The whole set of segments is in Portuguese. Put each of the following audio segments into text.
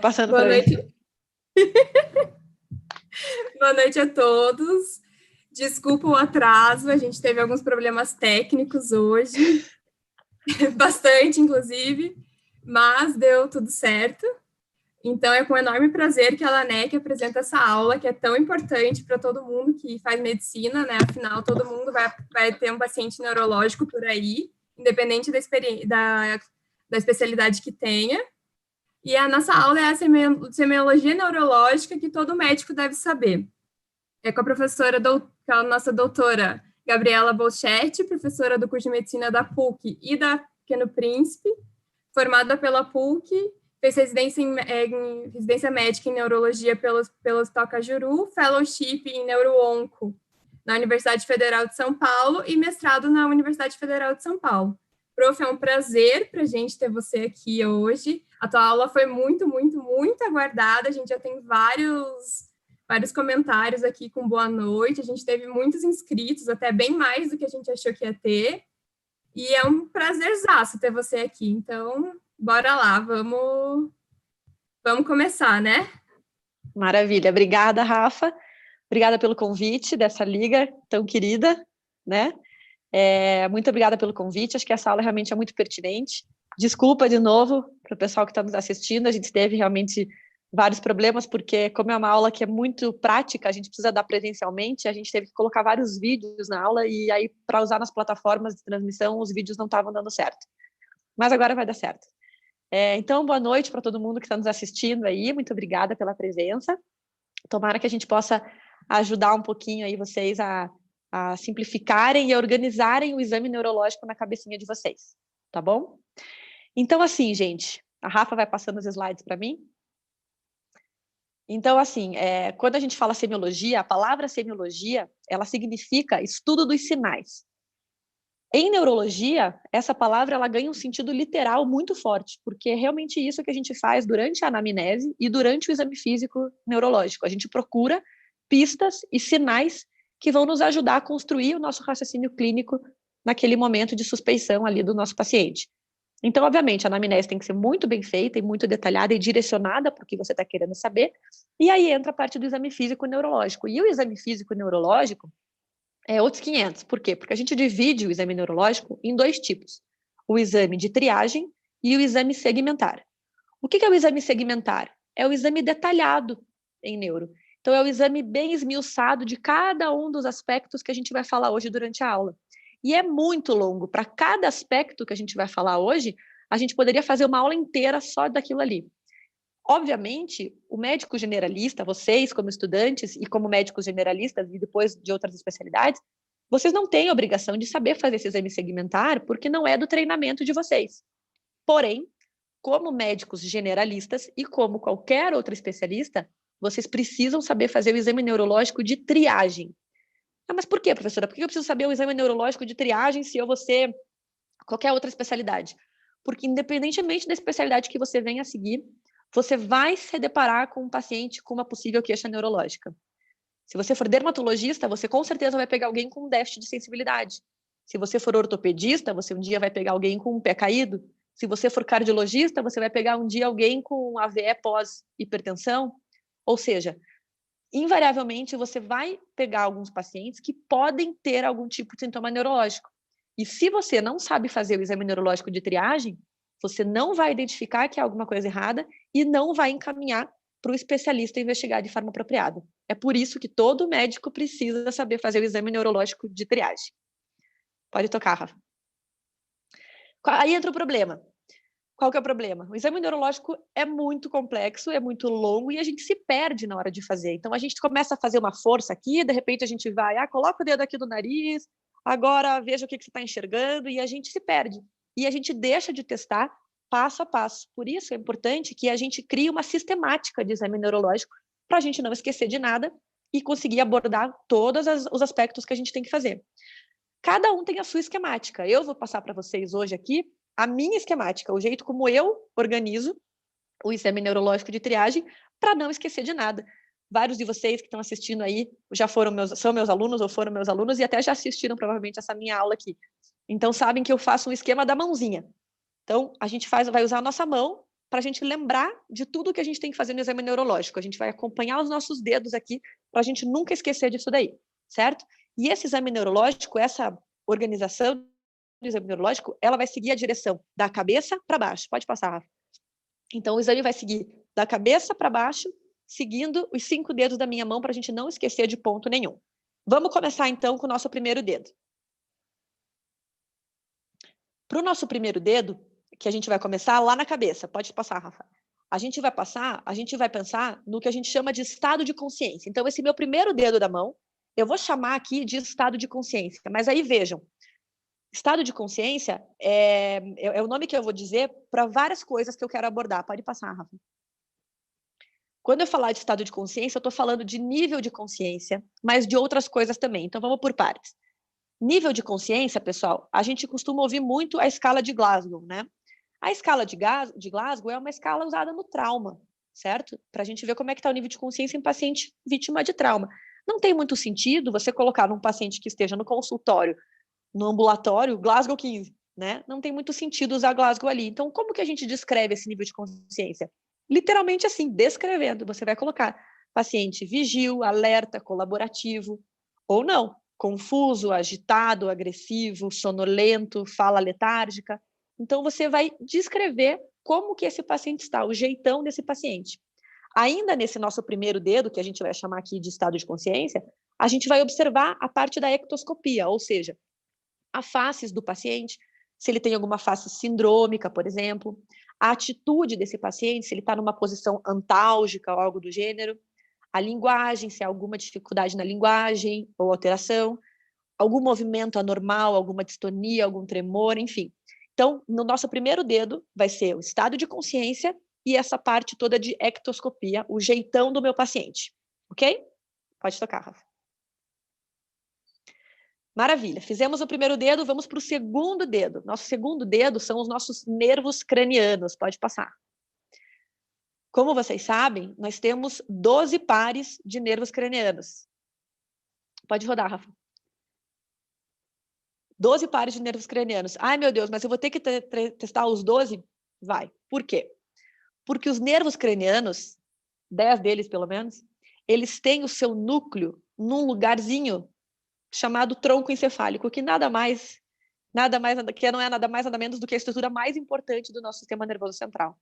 passando Boa para noite. mim. Boa noite a todos. Desculpa o atraso, a gente teve alguns problemas técnicos hoje, bastante, inclusive, mas deu tudo certo. Então, é com enorme prazer que a LANEC apresenta essa aula, que é tão importante para todo mundo que faz medicina, né? Afinal, todo mundo vai ter um paciente neurológico por aí, independente da especialidade que tenha. E a nossa aula é a semiologia neurológica que todo médico deve saber. É com a professora, com a nossa doutora Gabriela Bolchetti, professora do curso de medicina da PUC e da Pequeno Príncipe, formada pela PUC, fez residência residência médica em neurologia pelo Hospital Cajuru, fellowship em neuroonco na Universidade Federal de São Paulo e mestrado na Universidade Federal de São Paulo. Prof, é um prazer para a gente ter você aqui hoje. A tua aula foi muito, muito, muito aguardada. A gente já tem vários comentários aqui com boa noite. A gente teve muitos inscritos, até bem mais do que a gente achou que ia ter. E é um prazerzaço ter você aqui. Então, bora lá, vamos começar, né? Maravilha. Obrigada, Rafa. Obrigada pelo convite dessa liga tão querida, né? Muito obrigada pelo convite. Acho que essa aula realmente é muito pertinente. Desculpa de novo para o pessoal que está nos assistindo. A gente teve realmente vários problemas, porque como é uma aula que é muito prática, a gente precisa dar presencialmente, a gente teve que colocar vários vídeos na aula e aí para usar nas plataformas de transmissão, os vídeos não estavam dando certo. Mas agora vai dar certo. Então, boa noite para todo mundo que está nos assistindo aí. Muito obrigada pela presença. Tomara que a gente possa ajudar um pouquinho aí vocês a simplificarem e a organizarem o exame neurológico na cabecinha de vocês, tá bom? Então, assim, gente, a Rafa vai passando os slides para mim. Então, assim, quando a gente fala semiologia, a palavra semiologia, ela significa estudo dos sinais. Em neurologia, essa palavra ela ganha um sentido literal muito forte, porque é realmente isso que a gente faz durante a anamnese e durante o exame físico neurológico. A gente procura pistas e sinais que vão nos ajudar a construir o nosso raciocínio clínico naquele momento de suspeição ali do nosso paciente. Então, obviamente, a anamnese tem que ser muito bem feita e muito detalhada e direcionada para o que você está querendo saber. E aí entra a parte do exame físico neurológico. E o exame físico neurológico é outros 500. Por quê? Porque a gente divide o exame neurológico em dois tipos. O exame de triagem e o exame segmentar. O que é o exame segmentar? É o exame detalhado em neuro. Então, é o exame bem esmiuçado de cada um dos aspectos que a gente vai falar hoje durante a aula. E é muito longo. Para cada aspecto que a gente vai falar hoje, a gente poderia fazer uma aula inteira só daquilo ali. Obviamente, o médico generalista, vocês como estudantes e como médicos generalistas e depois de outras especialidades, vocês não têm a obrigação de saber fazer esse exame segmentar porque não é do treinamento de vocês. Porém, como médicos generalistas e como qualquer outro especialista, vocês precisam saber fazer o exame neurológico de triagem. Mas por quê, professora? Por que eu preciso saber o exame neurológico de triagem se eu vou ser qualquer outra especialidade? Porque independentemente da especialidade que você venha a seguir, você vai se deparar com um paciente com uma possível queixa neurológica. Se você for dermatologista, você com certeza vai pegar alguém com déficit de sensibilidade. Se você for ortopedista, você um dia vai pegar alguém com um pé caído. Se você for cardiologista, você vai pegar um dia alguém com AVE pós-hipertensão. Ou seja, invariavelmente você vai pegar alguns pacientes que podem ter algum tipo de sintoma neurológico. E se você não sabe fazer o exame neurológico de triagem, você não vai identificar que há alguma coisa errada e não vai encaminhar para o especialista investigar de forma apropriada. É por isso que todo médico precisa saber fazer o exame neurológico de triagem. Pode tocar, Rafa. Aí entra o problema. Qual que é o problema? O exame neurológico é muito complexo, é muito longo e a gente se perde na hora de fazer. Então, a gente começa a fazer uma força aqui, de repente a gente vai, coloca o dedo aqui do nariz, agora veja o que você está enxergando e a gente se perde. E a gente deixa de testar passo a passo. Por isso é importante que a gente crie uma sistemática de exame neurológico para a gente não esquecer de nada e conseguir abordar todos os aspectos que a gente tem que fazer. Cada um tem a sua esquemática. Eu vou passar para vocês hoje aqui a minha esquemática, o jeito como eu organizo o exame neurológico de triagem para não esquecer de nada. Vários de vocês que estão assistindo aí já são meus alunos ou foram meus alunos e até já assistiram provavelmente essa minha aula aqui. Então sabem que eu faço um esquema da mãozinha. Então a gente vai usar a nossa mão para a gente lembrar de tudo que a gente tem que fazer no exame neurológico. A gente vai acompanhar os nossos dedos aqui para a gente nunca esquecer disso daí, certo? E esse exame neurológico, essa organização do exame neurológico, ela vai seguir a direção da cabeça para baixo. Pode passar, Rafa. Então, o exame vai seguir da cabeça para baixo, seguindo os 5 dedos da minha mão para a gente não esquecer de ponto nenhum. Vamos começar, então, com o nosso primeiro dedo. Para o nosso primeiro dedo, que a gente vai começar lá na cabeça, pode passar, Rafa. A gente vai pensar no que a gente chama de estado de consciência. Então, esse meu primeiro dedo da mão, eu vou chamar aqui de estado de consciência. Mas aí, vejam, estado de consciência é o nome que eu vou dizer para várias coisas que eu quero abordar. Pode passar, Rafa. Quando eu falar de estado de consciência, eu estou falando de nível de consciência, mas de outras coisas também. Então, vamos por partes. Nível de consciência, pessoal, a gente costuma ouvir muito a escala de Glasgow, né? A escala de Glasgow é uma escala usada no trauma, certo? Para a gente ver como é que está o nível de consciência em paciente vítima de trauma. Não tem muito sentido você colocar num paciente que esteja no consultório, no ambulatório, Glasgow 15, né? Não tem muito sentido usar Glasgow ali. Então, como que a gente descreve esse nível de consciência? Literalmente assim, descrevendo. Você vai colocar paciente vigil, alerta, colaborativo, ou não. Confuso, agitado, agressivo, sonolento, fala letárgica. Então, você vai descrever como que esse paciente está, o jeitão desse paciente. Ainda nesse nosso primeiro dedo, que a gente vai chamar aqui de estado de consciência, a gente vai observar a parte da ectoscopia, ou seja, a faces do paciente, se ele tem alguma face sindrômica, por exemplo, a atitude desse paciente, se ele está numa posição antálgica ou algo do gênero, a linguagem, se há alguma dificuldade na linguagem ou alteração, algum movimento anormal, alguma distonia, algum tremor, enfim. Então, no nosso primeiro dedo vai ser o estado de consciência e essa parte toda de ectoscopia, o jeitão do meu paciente, ok? Pode tocar, Rafa. Maravilha, fizemos o primeiro dedo, vamos para o segundo dedo. Nosso segundo dedo são os nossos nervos cranianos, pode passar. Como vocês sabem, nós temos 12 pares de nervos cranianos. Pode rodar, Rafa. 12 pares de nervos cranianos. Ai, meu Deus, mas eu vou ter que testar os 12? Vai. Por quê? Porque os nervos cranianos, 10 deles pelo menos, eles têm o seu núcleo num lugarzinho chamado tronco encefálico, que nada mais, que não é nada mais, nada menos do que a estrutura mais importante do nosso sistema nervoso central.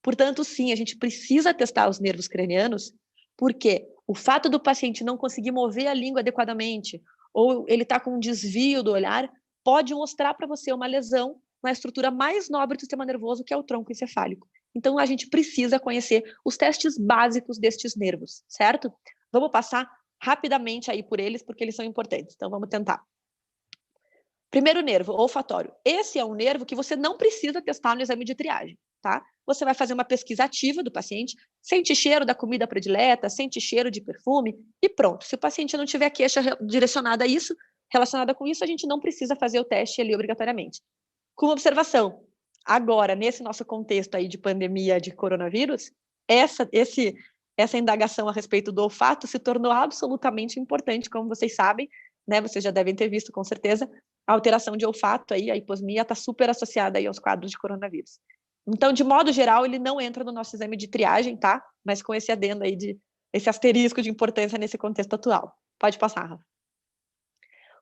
Portanto, sim, a gente precisa testar os nervos cranianos, porque o fato do paciente não conseguir mover a língua adequadamente, ou ele está com um desvio do olhar, pode mostrar para você uma lesão na estrutura mais nobre do sistema nervoso, que é o tronco encefálico. Então, a gente precisa conhecer os testes básicos destes nervos, certo? Vamos passar rapidamente aí por eles, porque eles são importantes. Então, vamos tentar. Primeiro nervo, olfatório. Esse é um nervo que você não precisa testar no exame de triagem, tá? Você vai fazer uma pesquisa ativa do paciente, sente cheiro da comida predileta, sente cheiro de perfume e pronto. Se o paciente não tiver queixa direcionada a isso, relacionada com isso, a gente não precisa fazer o teste ali obrigatoriamente. Com observação, agora, nesse nosso contexto aí de pandemia de coronavírus, essa indagação a respeito do olfato se tornou absolutamente importante, como vocês sabem, né? Vocês já devem ter visto, com certeza, a alteração de olfato aí, a hiposmia está super associada aí aos quadros de coronavírus. Então, de modo geral, ele não entra no nosso exame de triagem, tá? Mas com esse adendo aí, esse asterisco de importância nesse contexto atual. Pode passar, Rafa.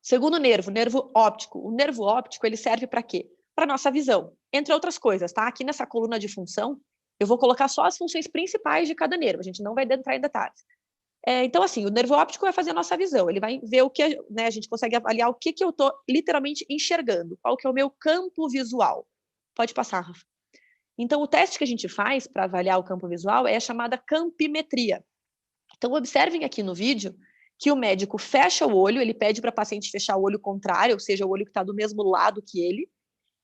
Segundo nervo, nervo óptico. O nervo óptico, ele serve para quê? Para nossa visão, entre outras coisas, tá? Aqui nessa coluna de função, eu vou colocar só as funções principais de cada nervo, a gente não vai entrar em detalhes. Então, assim, o nervo óptico vai fazer a nossa visão, ele vai ver o que, né, a gente consegue avaliar o que eu estou literalmente enxergando, qual que é o meu campo visual. Pode passar, Rafa. Então, o teste que a gente faz para avaliar o campo visual é a chamada campimetria. Então, observem aqui no vídeo que o médico fecha o olho, ele pede para a paciente fechar o olho contrário, ou seja, o olho que está do mesmo lado que ele,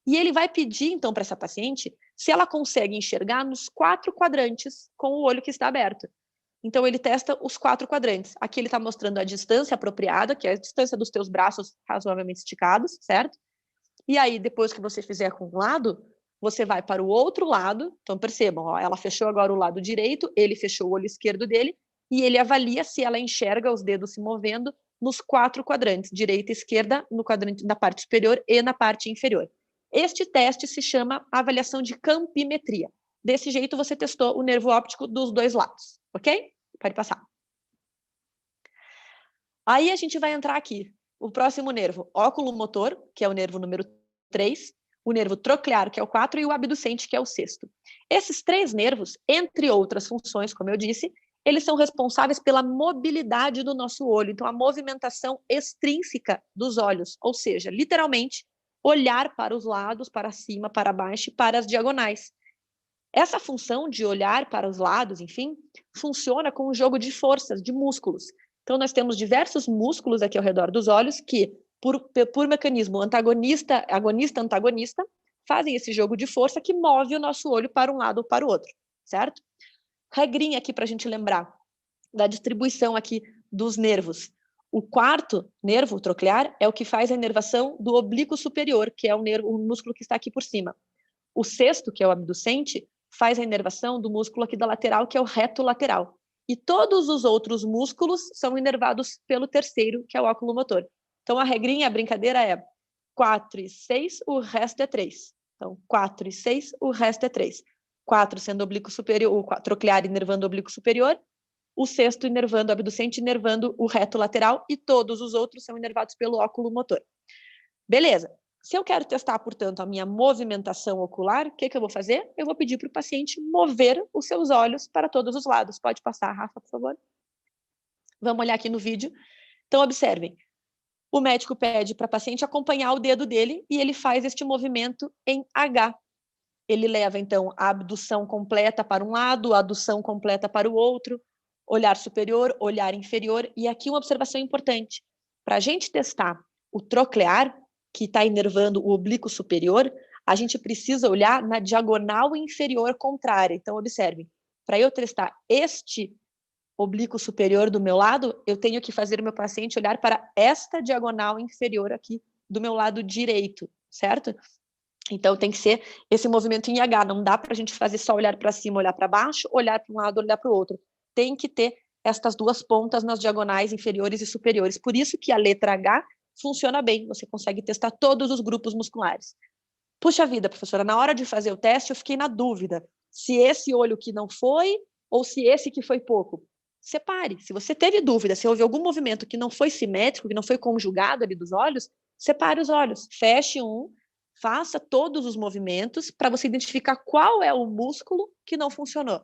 e ele vai pedir, então, para essa paciente se ela consegue enxergar nos 4 quadrantes com o olho que está aberto. Então, ele testa os 4 quadrantes. Aqui ele está mostrando a distância apropriada, que é a distância dos teus braços razoavelmente esticados, certo? E aí, depois que você fizer com um lado, você vai para o outro lado. Então, percebam, ó, ela fechou agora o lado direito, ele fechou o olho esquerdo dele, e ele avalia se ela enxerga os dedos se movendo nos 4 quadrantes, direita e esquerda, no quadrante da parte superior e na parte inferior. Este teste se chama avaliação de campimetria. Desse jeito, você testou o nervo óptico dos dois lados, ok? Pode passar. Aí a gente vai entrar aqui. O próximo nervo, óculo-motor, que é o nervo número 3, o nervo troclear, que é o 4, e o abducente, que é o 6º. Esses 3 nervos, entre outras funções, como eu disse, eles são responsáveis pela mobilidade do nosso olho, então a movimentação extrínseca dos olhos, ou seja, literalmente, olhar para os lados, para cima, para baixo e para as diagonais. Essa função de olhar para os lados, enfim, funciona com um jogo de forças, de músculos. Então, nós temos diversos músculos aqui ao redor dos olhos que, por mecanismo agonista-antagonista, fazem esse jogo de força que move o nosso olho para um lado ou para o outro, certo? Regrinha aqui para a gente lembrar da distribuição aqui dos nervos. O 4º nervo troclear é o que faz a inervação do oblíquo superior, que é o músculo que está aqui por cima. O 6º, que é o abducente, faz a inervação do músculo aqui da lateral, que é o reto lateral. E todos os outros músculos são inervados pelo 3º, que é o óculo-motor. Então, a regrinha, a brincadeira é 4 e 6, o resto é 3. Então, 4 e 6, o resto é 3. 4 sendo o oblíquo superior, o troclear inervando o oblíquo superior, o 6º inervando o abducente, inervando o reto lateral, e todos os outros são inervados pelo óculo-motor. Beleza. Se eu quero testar, portanto, a minha movimentação ocular, o que eu vou fazer? Eu vou pedir para o paciente mover os seus olhos para todos os lados. Pode passar, Rafa, por favor? Vamos olhar aqui no vídeo. Então, observem. O médico pede para o paciente acompanhar o dedo dele e ele faz este movimento em H. Ele leva, então, a abdução completa para um lado, a adução completa para o outro, olhar superior, olhar inferior. E aqui uma observação importante. Para a gente testar o troclear, que está inervando o oblíquo superior, a gente precisa olhar na diagonal inferior contrária. Então, observem, para eu testar este oblíquo superior do meu lado, eu tenho que fazer o meu paciente olhar para esta diagonal inferior aqui do meu lado direito, certo? Então, tem que ser esse movimento em H, não dá para a gente fazer só olhar para cima, olhar para baixo, olhar para um lado, olhar para o outro. Tem que ter estas duas pontas nas diagonais inferiores e superiores. Por isso que a letra H funciona bem, você consegue testar todos os grupos musculares. Puxa vida, professora, na hora de fazer o teste eu fiquei na dúvida se esse olho que não foi ou se esse que foi pouco. Separe. Se você teve dúvida, se houve algum movimento que não foi simétrico, que não foi conjugado ali dos olhos, separe os olhos, feche um, faça todos os movimentos para você identificar qual é o músculo que não funcionou.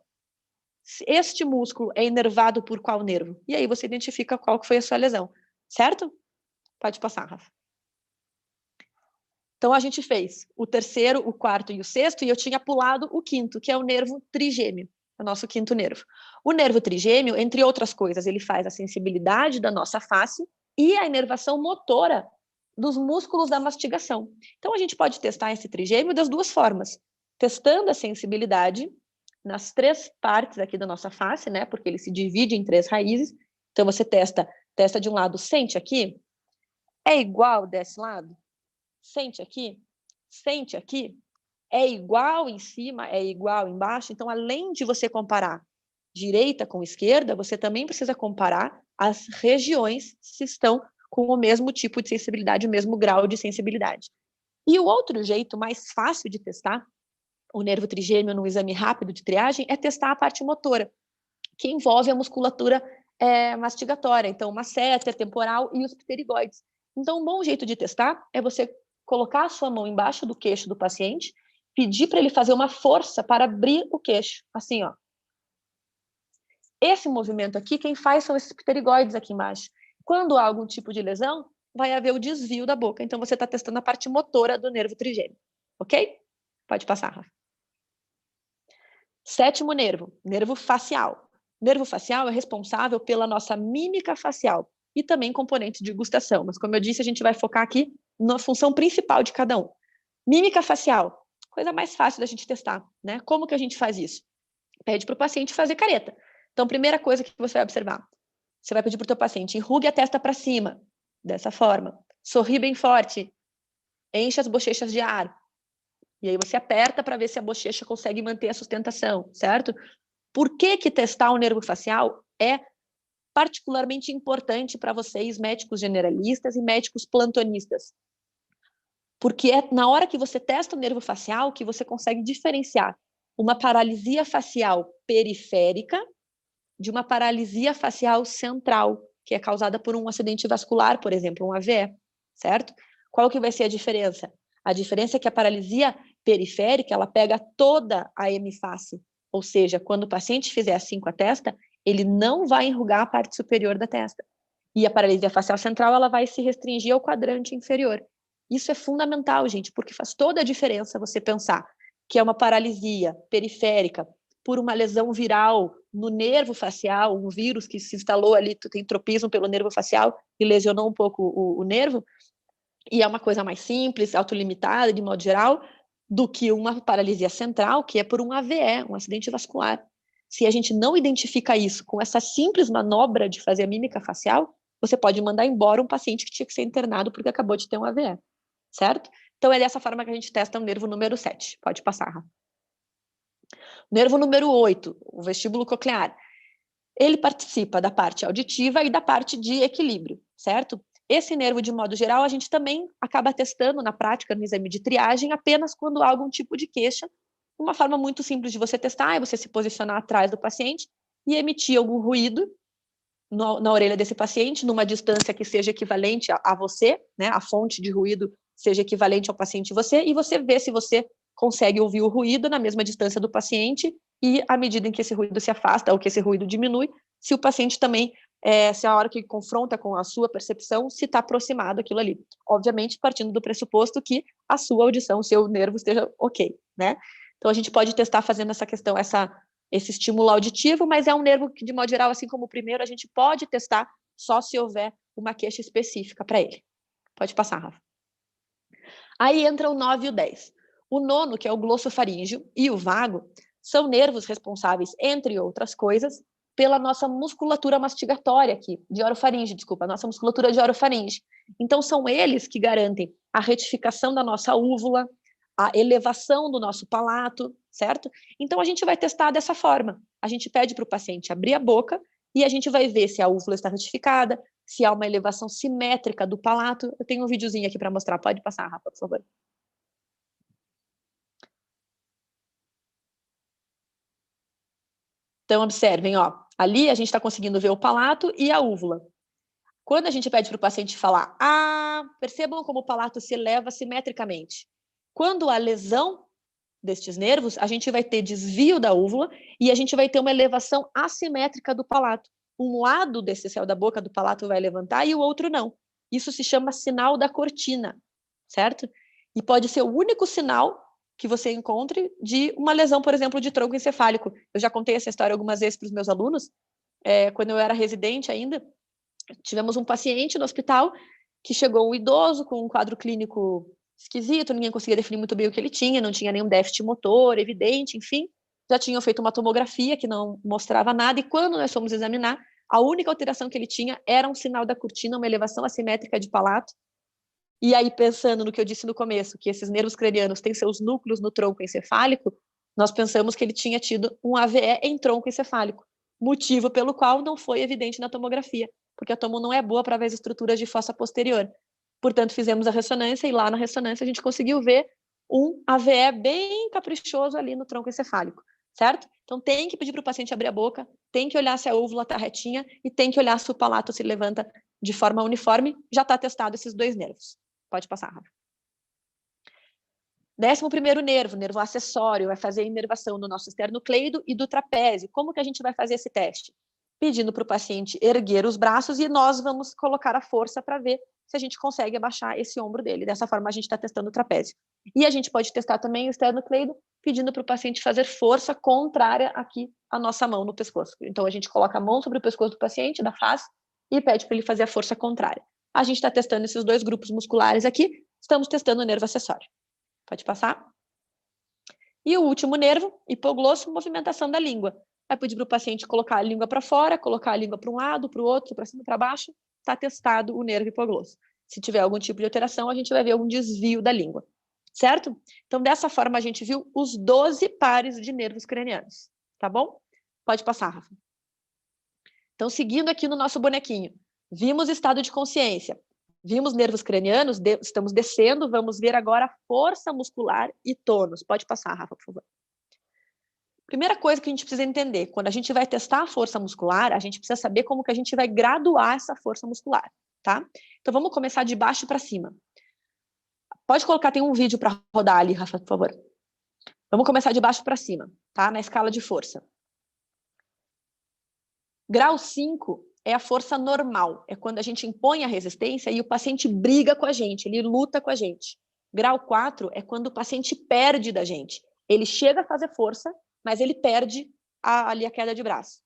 Este músculo é inervado por qual nervo? E aí você identifica qual que foi a sua lesão, certo? Pode passar, Rafa. Então, a gente fez o 3º, o 4º e o 6º, e eu tinha pulado o 5º, que é o nervo trigêmeo, o nosso 5º nervo. O nervo trigêmeo, entre outras coisas, ele faz a sensibilidade da nossa face e a inervação motora dos músculos da mastigação. Então, a gente pode testar esse trigêmeo das duas formas. Testando a sensibilidade nas 3 partes aqui da nossa face, né? Porque ele se divide em 3 raízes. Então, você testa de um lado, sente aqui, é igual desse lado? Sente aqui, é igual em cima, é igual embaixo. Então, além de você comparar direita com esquerda, você também precisa comparar as regiões se estão com o mesmo tipo de sensibilidade, o mesmo grau de sensibilidade. E o outro jeito mais fácil de testar o nervo trigêmeo no exame rápido de triagem é testar a parte motora, que envolve a musculatura mastigatória, então masseter, temporal e os pterigoides. Então, um bom jeito de testar é você colocar a sua mão embaixo do queixo do paciente, pedir para ele fazer uma força para abrir o queixo, assim, ó. Esse movimento aqui, quem faz são esses pterigoides aqui embaixo. Quando há algum tipo de lesão, vai haver o desvio da boca. Então, você está testando a parte motora do nervo trigêmeo, ok? Pode passar, Rafa. 7º nervo, nervo facial. O nervo facial é responsável pela nossa mímica facial e também componente de gustação. Mas, como eu disse, a gente vai focar aqui na função principal de cada um. Mímica facial, coisa mais fácil da gente testar, né? Como que a gente faz isso? Pede para o paciente fazer careta. Então, primeira coisa que você vai observar, você vai pedir para o teu paciente, enrugue a testa para cima, dessa forma. Sorri bem forte, enche as bochechas de ar. E aí você aperta para ver se a bochecha consegue manter a sustentação, certo? Por que testar o nervo facial é particularmente importante para vocês, médicos generalistas e médicos plantonistas? Porque é na hora que você testa o nervo facial que você consegue diferenciar uma paralisia facial periférica de uma paralisia facial central, que é causada por um acidente vascular, por exemplo, um AVE, certo? Qual que vai ser a diferença? A diferença é que a paralisia periférica, ela pega toda a hemiface, ou seja, quando o paciente fizer assim com a testa, ele não vai enrugar a parte superior da testa. E a paralisia facial central, ela vai se restringir ao quadrante inferior. Isso é fundamental, gente, porque faz toda a diferença você pensar que é uma paralisia periférica por uma lesão viral no nervo facial, um vírus que se instalou ali, tu tem tropismo pelo nervo facial e lesionou um pouco o nervo, e é uma coisa mais simples, autolimitada, de modo geral, do que uma paralisia central, que é por um AVE, um acidente vascular. Se a gente não identifica isso com essa simples manobra de fazer a mímica facial, você pode mandar embora um paciente que tinha que ser internado porque acabou de ter um AVE, certo? Então é dessa forma que a gente testa o nervo número 7. Pode passar, Rafa. Nervo número 8, o vestíbulo coclear. Ele participa da parte auditiva e da parte de equilíbrio, certo? Esse nervo, de modo geral, a gente também acaba testando na prática, no exame de triagem, apenas quando há algum tipo de queixa. Uma forma muito simples de você testar é você se posicionar atrás do paciente e emitir algum ruído na orelha desse paciente, numa distância que seja equivalente a você, né? A fonte de ruído seja equivalente ao paciente e você vê se você consegue ouvir o ruído na mesma distância do paciente e, à medida em que esse ruído se afasta ou que esse ruído diminui, se o paciente também, se a hora que confronta com a sua percepção, se está aproximado aquilo ali. Obviamente, partindo do pressuposto que a sua audição, o seu nervo esteja ok, né? Então, a gente pode testar fazendo essa questão, esse estímulo auditivo, mas é um nervo que, de modo geral, assim como o primeiro, a gente pode testar só se houver uma queixa específica para ele. Pode passar, Rafa. Aí entra o 9 e o 10. O nono, que é o glossofaríngeo, e o vago, são nervos responsáveis, entre outras coisas, pela nossa musculatura mastigatória aqui, de orofaringe, desculpa, a nossa musculatura de orofaringe. Então, são eles que garantem a retificação da nossa úvula, a elevação do nosso palato, certo? Então, a gente vai testar dessa forma. A gente pede para o paciente abrir a boca e a gente vai ver se a úvula está retificada, se há uma elevação simétrica do palato. Eu tenho um videozinho aqui para mostrar. Pode passar, Rafa, por favor. Então, observem, ó, ali a gente está conseguindo ver o palato e a úvula. Quando a gente pede para o paciente falar, percebam como o palato se eleva simetricamente. Quando há lesão destes nervos, a gente vai ter desvio da úvula e a gente vai ter uma elevação assimétrica do palato. Um lado desse céu da boca do palato vai levantar e o outro não. Isso se chama sinal da cortina, certo? E pode ser o único sinal que você encontre de uma lesão, por exemplo, de tronco encefálico. Eu já contei essa história algumas vezes para os meus alunos. Quando eu era residente ainda, tivemos um paciente no hospital que chegou um idoso com um quadro clínico esquisito, ninguém conseguia definir muito bem o que ele tinha, não tinha nenhum déficit motor evidente, enfim. Já tinham feito uma tomografia que não mostrava nada, e quando nós fomos examinar, a única alteração que ele tinha era um sinal da cortina, uma elevação assimétrica de palato. E aí, pensando no que eu disse no começo, que esses nervos cranianos têm seus núcleos no tronco encefálico, nós pensamos que ele tinha tido um AVE em tronco encefálico, motivo pelo qual não foi evidente na tomografia, porque a tomo não é boa para ver as estruturas de fossa posterior. Portanto, fizemos a ressonância e lá na ressonância a gente conseguiu ver um AVE bem caprichoso ali no tronco encefálico, certo? Então, tem que pedir para o paciente abrir a boca, tem que olhar se a úvula está retinha e tem que olhar se o palato se levanta de forma uniforme. Já está testado esses dois nervos. Pode passar, Rafa. 11º nervo, nervo acessório, vai fazer a inervação do nosso esternocleido e do trapézio. Como que a gente vai fazer esse teste? Pedindo para o paciente erguer os braços e nós vamos colocar a força para ver se a gente consegue abaixar esse ombro dele. Dessa forma, a gente está testando o trapézio. E a gente pode testar também o esternocleido, pedindo para o paciente fazer força contrária aqui à nossa mão no pescoço. Então, a gente coloca a mão sobre o pescoço do paciente, da face, e pede para ele fazer a força contrária. A gente está testando esses dois grupos musculares aqui, estamos testando o nervo acessório. Pode passar. E o último nervo, hipoglosso, movimentação da língua. Vai pedir para o paciente colocar a língua para fora, colocar a língua para um lado, para o outro, para cima, para baixo. Está testado o nervo hipoglosso. Se tiver algum tipo de alteração, a gente vai ver algum desvio da língua. Certo? Então, dessa forma, a gente viu os 12 pares de nervos cranianos. Tá bom? Pode passar, Rafa. Então, seguindo aqui no nosso bonequinho. Vimos estado de consciência. Vimos nervos cranianos, estamos descendo, vamos ver agora força muscular e tônus. Pode passar, Rafa, por favor. Primeira coisa que a gente precisa entender, quando a gente vai testar a força muscular, a gente precisa saber como que a gente vai graduar essa força muscular, tá? Então, vamos começar de baixo para cima. Pode colocar, tem um vídeo para rodar ali, Rafa, por favor. Vamos começar de baixo para cima, tá? Na escala de força. Grau 5 é a força normal, é quando a gente impõe a resistência e o paciente briga com a gente, ele luta com a gente. Grau 4 é quando o paciente perde da gente. Ele chega a fazer força, mas ele perde ali a queda de braço.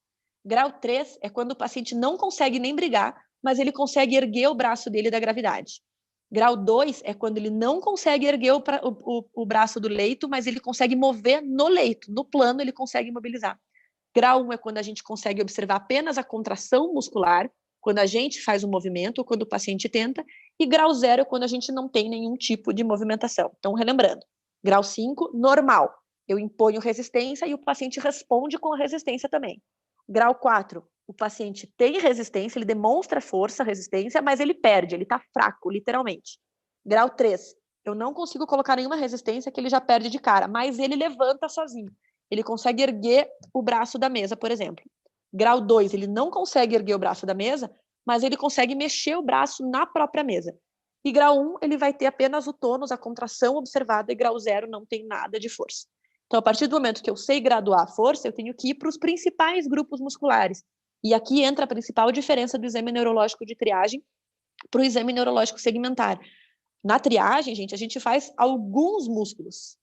Grau 3 é quando o paciente não consegue nem brigar, mas ele consegue erguer o braço dele da gravidade. Grau 2 é quando ele não consegue erguer o braço do leito, mas ele consegue mover no leito, no plano ele consegue mobilizar. Grau 1 é quando a gente consegue observar apenas a contração muscular, quando a gente faz o movimento, ou quando o paciente tenta, e grau 0 é quando a gente não tem nenhum tipo de movimentação. Então, relembrando, grau 5, normal. Eu imponho resistência e o paciente responde com a resistência também. Grau 4, o paciente tem resistência, ele demonstra força, resistência, mas ele perde, ele está fraco, literalmente. Grau 3, eu não consigo colocar nenhuma resistência que ele já perde de cara, mas ele levanta sozinho. Ele consegue erguer o braço da mesa, por exemplo. Grau 2, ele não consegue erguer o braço da mesa, mas ele consegue mexer o braço na própria mesa. E grau 1, ele vai ter apenas o tônus, a contração observada, e grau 0 não tem nada de força. Então, a partir do momento que eu sei graduar a força, eu tenho que ir para os principais grupos musculares. E aqui entra a principal diferença do exame neurológico de triagem para o exame neurológico segmentar. Na triagem, gente, a gente faz alguns músculos,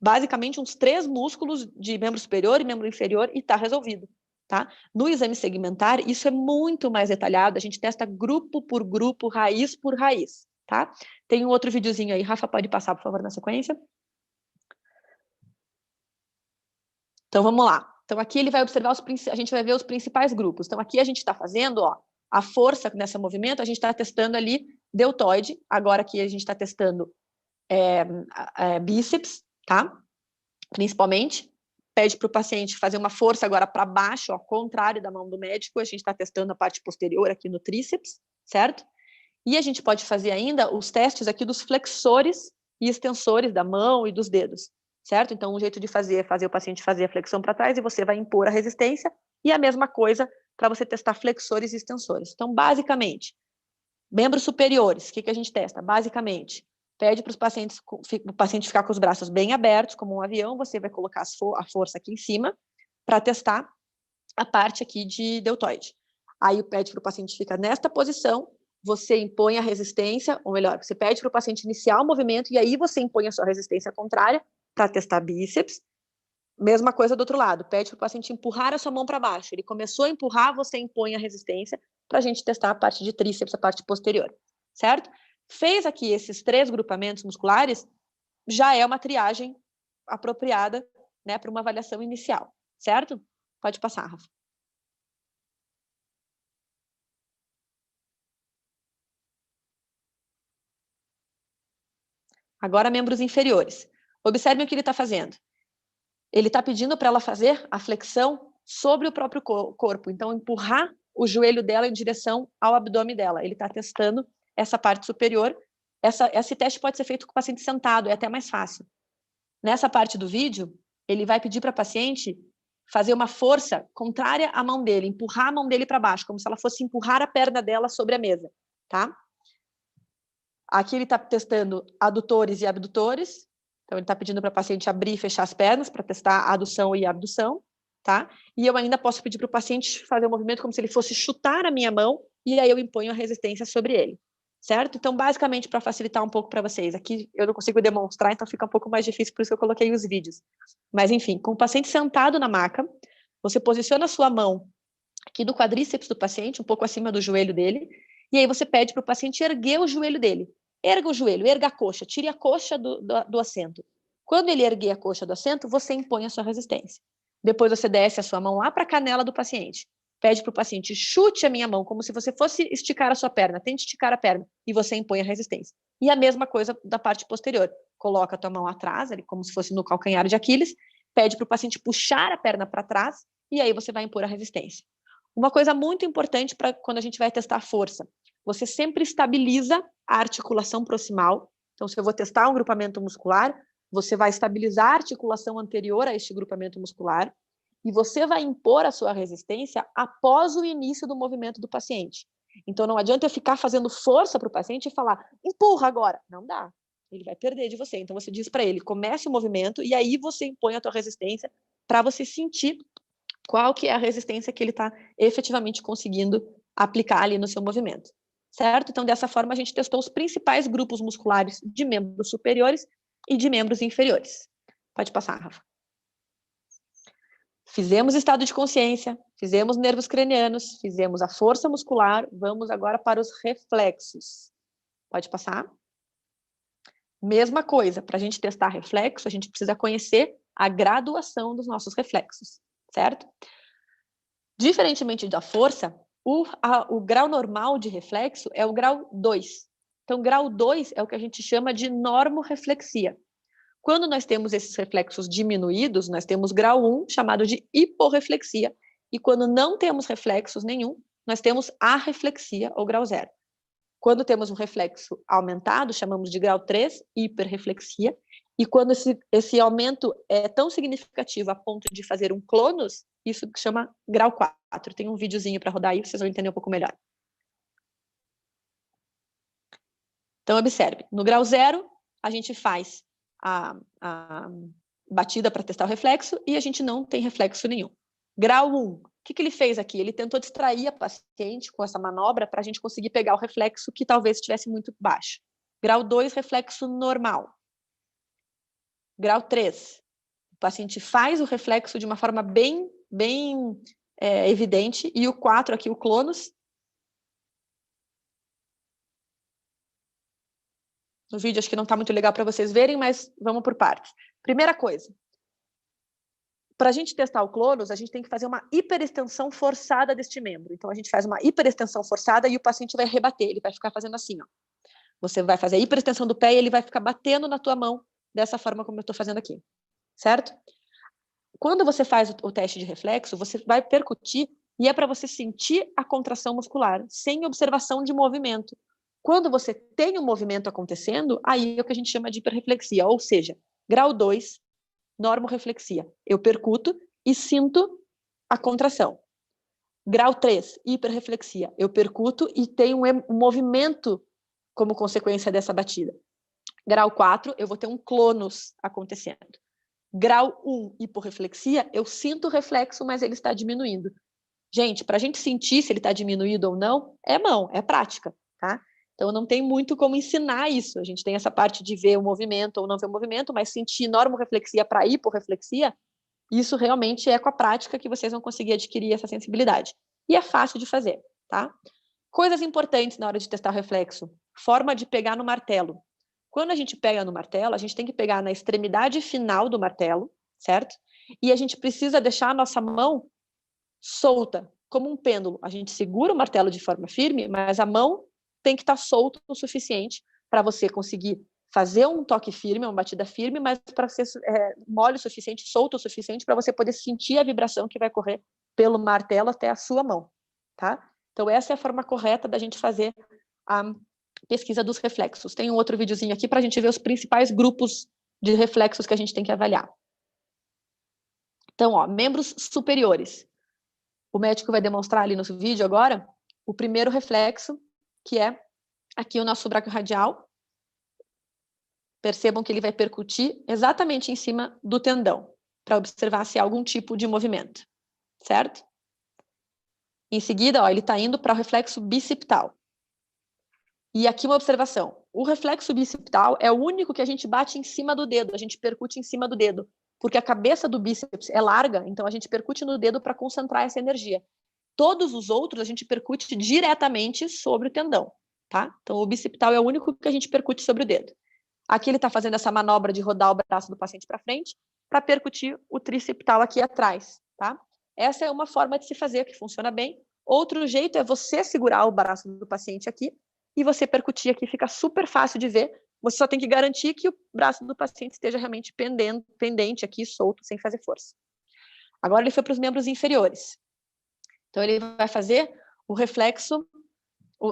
basicamente uns 3 músculos de membro superior e membro inferior e está resolvido, tá? No exame segmentar, isso é muito mais detalhado, a gente testa grupo por grupo, raiz por raiz, tá? Tem um outro videozinho aí, Rafa, pode passar, por favor, na sequência? Então, vamos lá. Então, aqui ele vai observar a gente vai ver os principais grupos. Então, aqui a gente está fazendo, ó, a força nesse movimento, a gente está testando ali deltoide, agora aqui a gente está testando bíceps, tá? Principalmente, pede para o paciente fazer uma força agora para baixo, ao contrário da mão do médico, a gente está testando a parte posterior aqui no tríceps, certo? E a gente pode fazer ainda os testes aqui dos flexores e extensores da mão e dos dedos, certo? Então, um jeito de fazer é fazer o paciente fazer a flexão para trás e você vai impor a resistência, e a mesma coisa para você testar flexores e extensores. Então, basicamente, membros superiores, o que a gente testa? Basicamente, pede para o paciente ficar com os braços bem abertos, como um avião, você vai colocar a força aqui em cima para testar a parte aqui de deltoide. Aí pede para o paciente ficar nesta posição, você impõe a resistência, ou melhor, você pede para o paciente iniciar o movimento e aí você impõe a sua resistência contrária para testar bíceps. Mesma coisa do outro lado, pede para o paciente empurrar a sua mão para baixo. Ele começou a empurrar, você impõe a resistência para a gente testar a parte de tríceps, a parte posterior, certo? Fez aqui esses 3 grupamentos musculares, já é uma triagem apropriada, né, para uma avaliação inicial, certo? Pode passar, Rafa. Agora, membros inferiores. Observem o que ele está fazendo. Ele está pedindo para ela fazer a flexão sobre o próprio corpo. Então, empurrar o joelho dela em direção ao abdômen dela. Ele está testando essa parte superior. Esse teste pode ser feito com o paciente sentado, é até mais fácil. Nessa parte do vídeo, ele vai pedir para a paciente fazer uma força contrária à mão dele, empurrar a mão dele para baixo, como se ela fosse empurrar a perna dela sobre a mesa, tá? Aqui ele está testando adutores e abdutores. Então, ele está pedindo para a paciente abrir e fechar as pernas para testar a adução e a abdução, tá? E eu ainda posso pedir para o paciente fazer um movimento como se ele fosse chutar a minha mão e aí eu imponho a resistência sobre ele, certo? Então, basicamente, para facilitar um pouco para vocês, aqui eu não consigo demonstrar, então fica um pouco mais difícil, por isso que eu coloquei os vídeos. Mas, enfim, com o paciente sentado na maca, você posiciona a sua mão aqui no quadríceps do paciente, um pouco acima do joelho dele, e aí você pede para o paciente erguer o joelho dele. Erga o joelho, erga a coxa, tire a coxa do assento. Quando ele erguer a coxa do assento, você impõe a sua resistência. Depois você desce a sua mão lá para a canela do paciente. Pede para o paciente, chute a minha mão, como se você fosse esticar a sua perna. Tente esticar a perna e você impõe a resistência. E a mesma coisa da parte posterior. Coloca a tua mão atrás, ali, como se fosse no calcanhar de Aquiles. Pede para o paciente puxar a perna para trás e aí você vai impor a resistência. Uma coisa muito importante para quando a gente vai testar a força. Você sempre estabiliza a articulação proximal. Então, se eu vou testar um grupamento muscular, você vai estabilizar a articulação anterior a este grupamento muscular e você vai impor a sua resistência após o início do movimento do paciente. Então, não adianta eu ficar fazendo força para o paciente e falar, empurra agora. Não dá. Ele vai perder de você. Então, você diz para ele, comece o movimento e aí você impõe a tua resistência para você sentir qual que é a resistência que ele está efetivamente conseguindo aplicar ali no seu movimento. Certo? Então, dessa forma, a gente testou os principais grupos musculares de membros superiores e de membros inferiores. Pode passar, Rafa. Fizemos estado de consciência, fizemos nervos cranianos, fizemos a força muscular, vamos agora para os reflexos. Pode passar. Mesma coisa, para a gente testar reflexo, a gente precisa conhecer a graduação dos nossos reflexos, certo? Diferentemente da força, o grau normal de reflexo é o grau 2. Então, grau 2 é o que a gente chama de normoreflexia. Quando nós temos esses reflexos diminuídos, nós temos grau 1, chamado de hiporreflexia. E quando não temos reflexos nenhum, nós temos arreflexia, ou grau 0. Quando temos um reflexo aumentado, chamamos de grau 3, hiperreflexia. E quando esse aumento é tão significativo a ponto de fazer um clonus, isso chama grau 4. Tem um videozinho para rodar aí, vocês vão entender um pouco melhor. Então, observe. No grau 0, a gente faz a batida para testar o reflexo e a gente não tem reflexo nenhum. Grau 1, o que ele fez aqui? Ele tentou distrair a paciente com essa manobra para a gente conseguir pegar o reflexo que talvez estivesse muito baixo. Grau 2, reflexo normal. Grau 3, o paciente faz o reflexo de uma forma bem evidente. E o 4 aqui, o clonus. No vídeo acho que não está muito legal para vocês verem, mas vamos por partes. Primeira coisa, para a gente testar o clonus, a gente tem que fazer uma hiperextensão forçada deste membro. Então, a gente faz uma hiperextensão forçada e o paciente vai rebater, ele vai ficar fazendo assim, ó. Você vai fazer a hiperextensão do pé e ele vai ficar batendo na tua mão dessa forma como eu estou fazendo aqui, certo? Quando você faz o teste de reflexo, você vai percutir e é para você sentir a contração muscular, sem observação de movimento. Quando você tem um movimento acontecendo, aí é o que a gente chama de hiperreflexia, ou seja, grau 2, normoreflexia. Eu percuto e sinto a contração. Grau 3, hiperreflexia. Eu percuto e tenho um movimento como consequência dessa batida. Grau 4, eu vou ter um clonus acontecendo. Grau 1, hiporreflexia, eu sinto o reflexo, mas ele está diminuindo. Gente, para a gente sentir se ele está diminuído ou não, é mão, é prática, tá? Então, não tem muito como ensinar isso. A gente tem essa parte de ver o movimento ou não ver o movimento, mas sentir normoreflexia para hiporreflexia, isso realmente é com a prática que vocês vão conseguir adquirir essa sensibilidade. E é fácil de fazer, tá? Coisas importantes na hora de testar o reflexo. Forma de pegar no martelo. Quando a gente pega no martelo, a gente tem que pegar na extremidade final do martelo, certo? E a gente precisa deixar a nossa mão solta, como um pêndulo. A gente segura o martelo de forma firme, mas a mão tem que estar solta o suficiente para você conseguir fazer um toque firme, uma batida firme, mas para ser mole o suficiente, solto o suficiente, para você poder sentir a vibração que vai correr pelo martelo até a sua mão, tá? Então, essa é a forma correta da gente fazer a pesquisa dos reflexos. Tem um outro videozinho aqui para a gente ver os principais grupos de reflexos que a gente tem que avaliar. Então, ó, membros superiores. O médico vai demonstrar ali no vídeo agora o primeiro reflexo, que é aqui o nosso braquiorradial. Percebam que ele vai percutir exatamente em cima do tendão, para observar se há algum tipo de movimento, certo? Em seguida, ó, ele está indo para o reflexo bicipital. E aqui uma observação. O reflexo bicipital é o único que a gente bate em cima do dedo, a gente percute em cima do dedo, porque a cabeça do bíceps é larga, então a gente percute no dedo para concentrar essa energia. Todos os outros a gente percute diretamente sobre o tendão, tá? Então o bicipital é o único que a gente percute sobre o dedo. Aqui ele está fazendo essa manobra de rodar o braço do paciente para frente para percutir o tricipital aqui atrás, tá? Essa é uma forma de se fazer que funciona bem. Outro jeito é você segurar o braço do paciente aqui e você percutir aqui, fica super fácil de ver. Você só tem que garantir que o braço do paciente esteja realmente pendente aqui, solto, sem fazer força. Agora ele foi para os membros inferiores. Então ele vai fazer o reflexo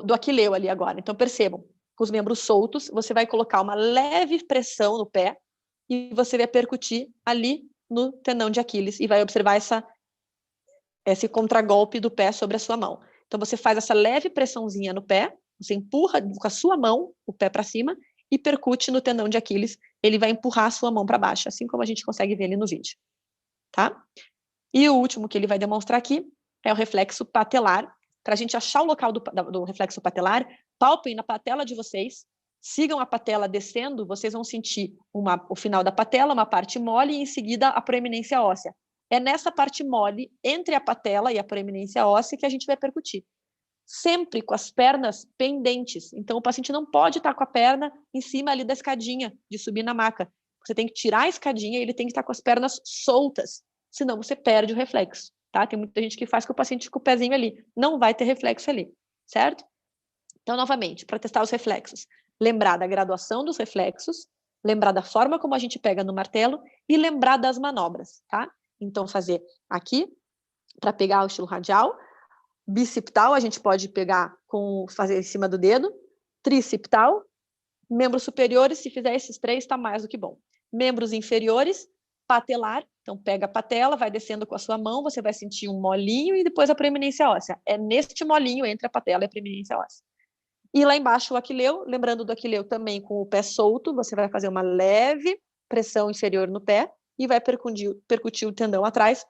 do aquileu ali agora. Então percebam, com os membros soltos, você vai colocar uma leve pressão no pé e você vai percutir ali no tendão de Aquiles e vai observar esse contragolpe do pé sobre a sua mão. Então, você faz essa leve pressãozinha no pé, você empurra com a sua mão o pé para cima e percute no tendão de Aquiles. Ele vai empurrar a sua mão para baixo, assim como a gente consegue ver ali no vídeo. Tá? E o último que ele vai demonstrar aqui é o reflexo patelar. Para a gente achar o local do reflexo patelar, palpem na patela de vocês, sigam a patela descendo, vocês vão sentir o final da patela, uma parte mole, e em seguida a proeminência óssea. É nessa parte mole, entre a patela e a proeminência óssea, que a gente vai percutir. Sempre com as pernas pendentes. Então, o paciente não pode estar com a perna em cima ali da escadinha de subir na maca. Você tem que tirar a escadinha e ele tem que estar com as pernas soltas, senão você perde o reflexo, tá? Tem muita gente que faz com o paciente com o pezinho ali. Não vai ter reflexo ali, certo? Então, novamente, para testar os reflexos, lembrar da graduação dos reflexos, lembrar da forma como a gente pega no martelo e lembrar das manobras, tá? Então, fazer aqui, para pegar o estilo radial, biciptal, a gente pode pegar fazer em cima do dedo, triciptal, membros superiores, se fizer esses 3, está mais do que bom. Membros inferiores, patelar, então pega a patela, vai descendo com a sua mão, você vai sentir um molinho e depois a preeminência óssea. É neste molinho entre a patela e a preeminência óssea. E lá embaixo o aquileu, lembrando do aquileu também com o pé solto, você vai fazer uma leve pressão inferior no pé e vai percutir o tendão atrás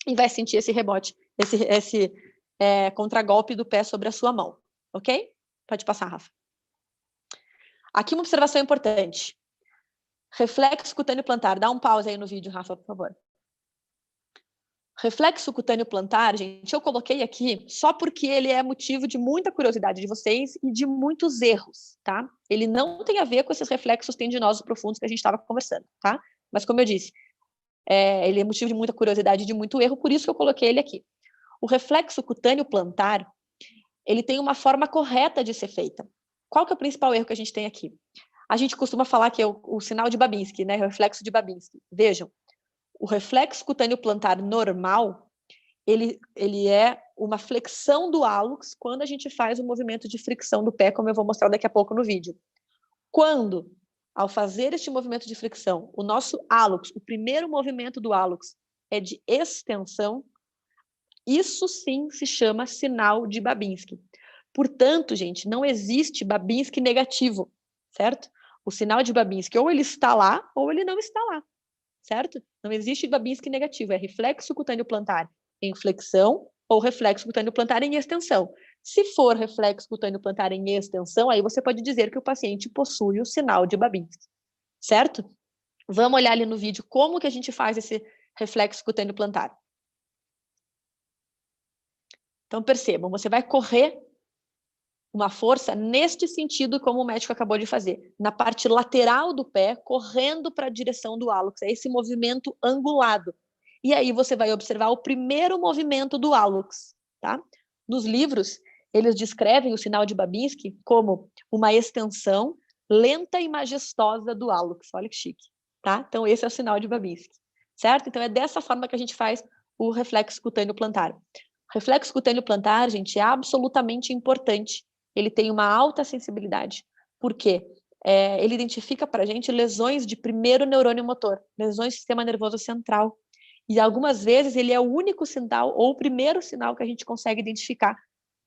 e vai sentir esse rebote, esse contragolpe do pé sobre a sua mão, ok? Pode passar, Rafa. Aqui uma observação importante. Reflexo cutâneo plantar. Dá um pause aí no vídeo, Rafa, por favor. Reflexo cutâneo plantar, gente, eu coloquei aqui só porque ele é motivo de muita curiosidade de vocês e de muitos erros, tá? Ele não tem a ver com esses reflexos tendinosos profundos que a gente estava conversando, tá? Mas como eu disse, ele é motivo de muita curiosidade e de muito erro, por isso que eu coloquei ele aqui. O reflexo cutâneo plantar, ele tem uma forma correta de ser feita. Qual que é o principal erro que a gente tem aqui? A gente costuma falar que é o sinal de Babinski, né? O reflexo de Babinski. Vejam, o reflexo cutâneo plantar normal, ele é uma flexão do hálux quando a gente faz o movimento de fricção do pé, como eu vou mostrar daqui a pouco no vídeo. Quando, ao fazer este movimento de fricção, o nosso hálux, o primeiro movimento do hálux é de extensão, isso sim se chama sinal de Babinski. Portanto, gente, não existe Babinski negativo, certo? O sinal de Babinski ou ele está lá ou ele não está lá, certo? Não existe Babinski negativo, é reflexo cutâneo plantar em flexão ou reflexo cutâneo plantar em extensão. Se for reflexo cutâneo plantar em extensão, aí você pode dizer que o paciente possui o sinal de Babinski, certo? Vamos olhar ali no vídeo como que a gente faz esse reflexo cutâneo plantar. Então, percebam, você vai correr uma força neste sentido, como o médico acabou de fazer, na parte lateral do pé, correndo para a direção do hálux, é esse movimento angulado. E aí você vai observar o primeiro movimento do hálux, tá? Nos livros, eles descrevem o sinal de Babinski como uma extensão lenta e majestosa do hálux. Olha que chique, tá? Então, esse é o sinal de Babinski, certo? Então, é dessa forma que a gente faz o reflexo cutâneo plantar. Reflexo cutâneo plantar, gente, é absolutamente importante. Ele tem uma alta sensibilidade. Por quê? Ele identifica para a gente lesões de primeiro neurônio motor, lesões do sistema nervoso central. E algumas vezes ele é o único sinal ou o primeiro sinal que a gente consegue identificar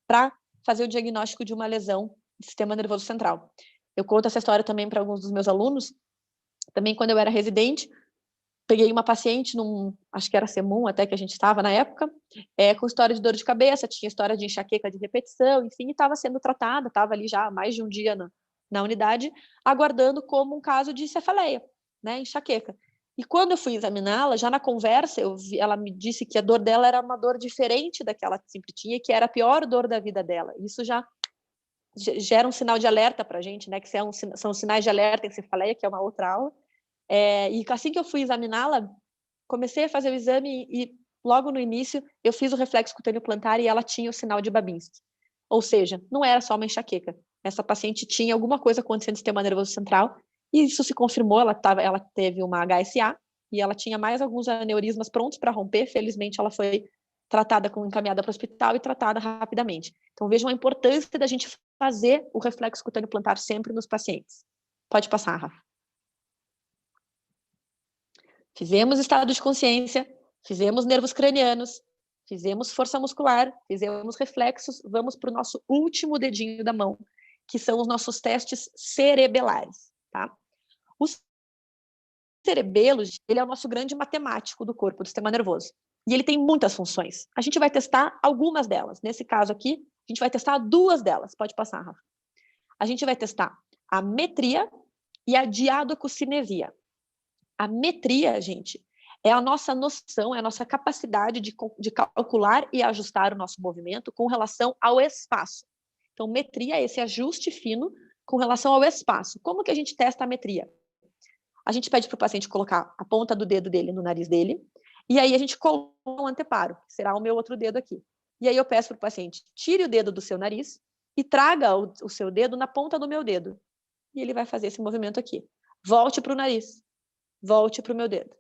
para fazer o diagnóstico de uma lesão do sistema nervoso central. Eu conto essa história também para alguns dos meus alunos. Também quando eu era residente, peguei uma paciente, acho que era SEMUM até que a gente estava na época, com história de dor de cabeça, tinha história de enxaqueca de repetição, enfim, estava sendo tratada, estava ali já há mais de um dia na unidade, aguardando como um caso de cefaleia, né, enxaqueca. E quando eu fui examiná-la, já na conversa, ela me disse que a dor dela era uma dor diferente da que ela sempre tinha, que era a pior dor da vida dela. Isso já gera um sinal de alerta para a gente, né, que são sinais de alerta em cefaleia, que é uma outra aula. E assim que eu fui examiná-la, comecei a fazer o exame e logo no início eu fiz o reflexo cutâneo plantar e ela tinha o sinal de Babinski. Ou seja, não era só uma enxaqueca. Essa paciente tinha alguma coisa acontecendo no sistema nervoso central e isso se confirmou, ela teve uma HSA e ela tinha mais alguns aneurismas prontos para romper. Felizmente ela foi encaminhada para o hospital e tratada rapidamente. Então vejam a importância da gente fazer o reflexo cutâneo plantar sempre nos pacientes. Pode passar, Rafa. Fizemos estado de consciência, fizemos nervos cranianos, fizemos força muscular, fizemos reflexos, vamos para o nosso último dedinho da mão, que são os nossos testes cerebelares, tá? O cerebelo, ele é o nosso grande matemático do corpo, do sistema nervoso. E ele tem muitas funções. A gente vai testar algumas delas. Nesse caso aqui, a gente vai testar 2 delas. Pode passar, Rafa. A gente vai testar a metria e a diadococinesia. A metria, gente, é a nossa noção, é a nossa capacidade de calcular e ajustar o nosso movimento com relação ao espaço. Então, metria é esse ajuste fino com relação ao espaço. Como que a gente testa a metria? A gente pede para o paciente colocar a ponta do dedo dele no nariz dele, e aí a gente coloca um anteparo, que será o meu outro dedo aqui. E aí eu peço para o paciente, tire o dedo do seu nariz e traga o seu dedo na ponta do meu dedo. E ele vai fazer esse movimento aqui. Volte para o nariz, volte para o meu dedo.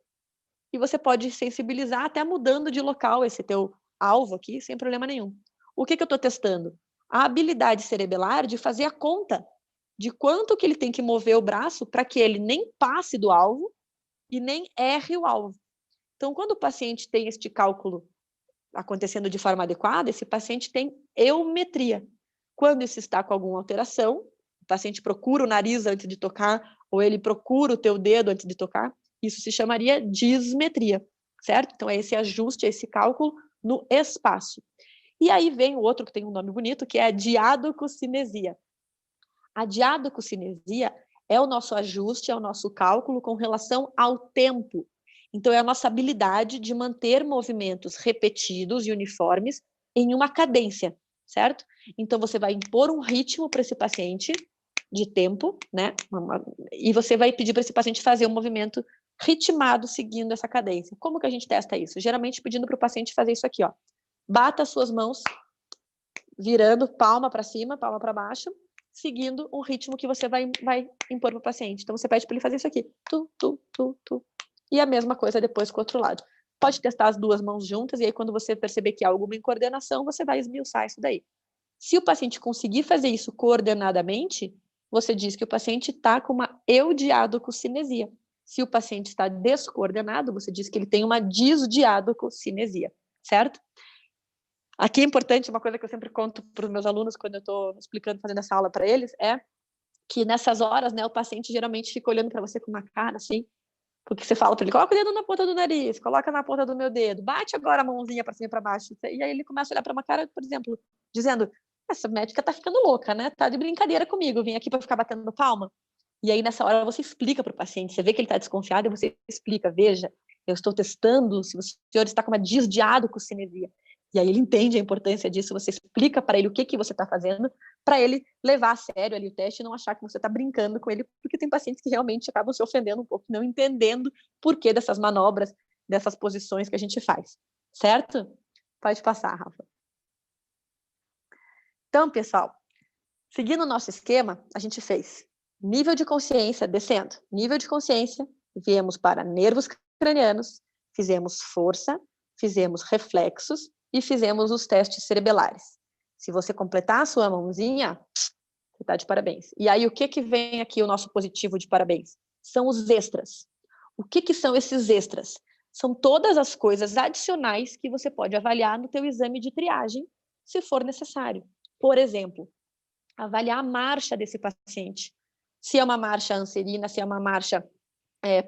E você pode sensibilizar até mudando de local esse teu alvo aqui, sem problema nenhum. O que eu estou testando? A habilidade cerebelar de fazer a conta de quanto que ele tem que mover o braço para que ele nem passe do alvo e nem erre o alvo. Então, quando o paciente tem este cálculo acontecendo de forma adequada, esse paciente tem eumetria. Quando isso está com alguma alteração, o paciente procura o nariz antes de tocar, ou ele procura o teu dedo antes de tocar, isso se chamaria dismetria, certo? Então, é esse ajuste, esse cálculo no espaço. E aí vem o outro que tem um nome bonito, que é a diadococinesia. A diadococinesia é o nosso ajuste, é o nosso cálculo com relação ao tempo. Então, é a nossa habilidade de manter movimentos repetidos e uniformes em uma cadência, certo? Então, você vai impor um ritmo para esse paciente de tempo, né? E você vai pedir para esse paciente fazer um movimento ritmado seguindo essa cadência. Como que a gente testa isso? Geralmente pedindo para o paciente fazer isso aqui, ó. Bata as suas mãos, virando palma para cima, palma para baixo, seguindo um ritmo que você vai impor para o paciente. Então, você pede para ele fazer isso aqui. Tu, tu, tu, tu. E a mesma coisa depois com o outro lado. Pode testar as 2 mãos juntas, e aí quando você perceber que há alguma incoordenação, você vai esmiuçar isso daí. Se o paciente conseguir fazer isso coordenadamente, você diz que o paciente está com uma eudiadococinesia. Se o paciente está descoordenado, você diz que ele tem uma disdiadococinesia, certo? Aqui é importante, uma coisa que eu sempre conto para os meus alunos quando eu estou explicando, fazendo essa aula para eles, é que nessas horas, né, o paciente geralmente fica olhando para você com uma cara assim, porque você fala para ele, coloca o dedo na ponta do nariz, coloca na ponta do meu dedo, bate agora a mãozinha para cima e para baixo. E aí ele começa a olhar para uma cara, por exemplo, dizendo, essa médica tá ficando louca, né? Tá de brincadeira comigo, vim aqui para ficar batendo palma. E aí nessa hora você explica para o paciente, você vê que ele está desconfiado e você explica, veja, eu estou testando se o senhor está com uma disdiadococinesia. E aí ele entende a importância disso, você explica para ele o que você está fazendo, para ele levar a sério ali o teste e não achar que você está brincando com ele, porque tem pacientes que realmente acabam se ofendendo um pouco, não entendendo por que dessas manobras, dessas posições que a gente faz, certo? Pode passar, Rafa. Então, pessoal, seguindo o nosso esquema, a gente fez nível de consciência descendo, nível de consciência, viemos para nervos cranianos, fizemos força, fizemos reflexos, e fizemos os testes cerebelares. Se você completar a sua mãozinha, você está de parabéns. E aí, o que vem aqui, o nosso positivo de parabéns? São os extras. O que são esses extras? São todas as coisas adicionais que você pode avaliar no teu exame de triagem, se for necessário. Por exemplo, avaliar a marcha desse paciente. Se é uma marcha anserina, se é uma marcha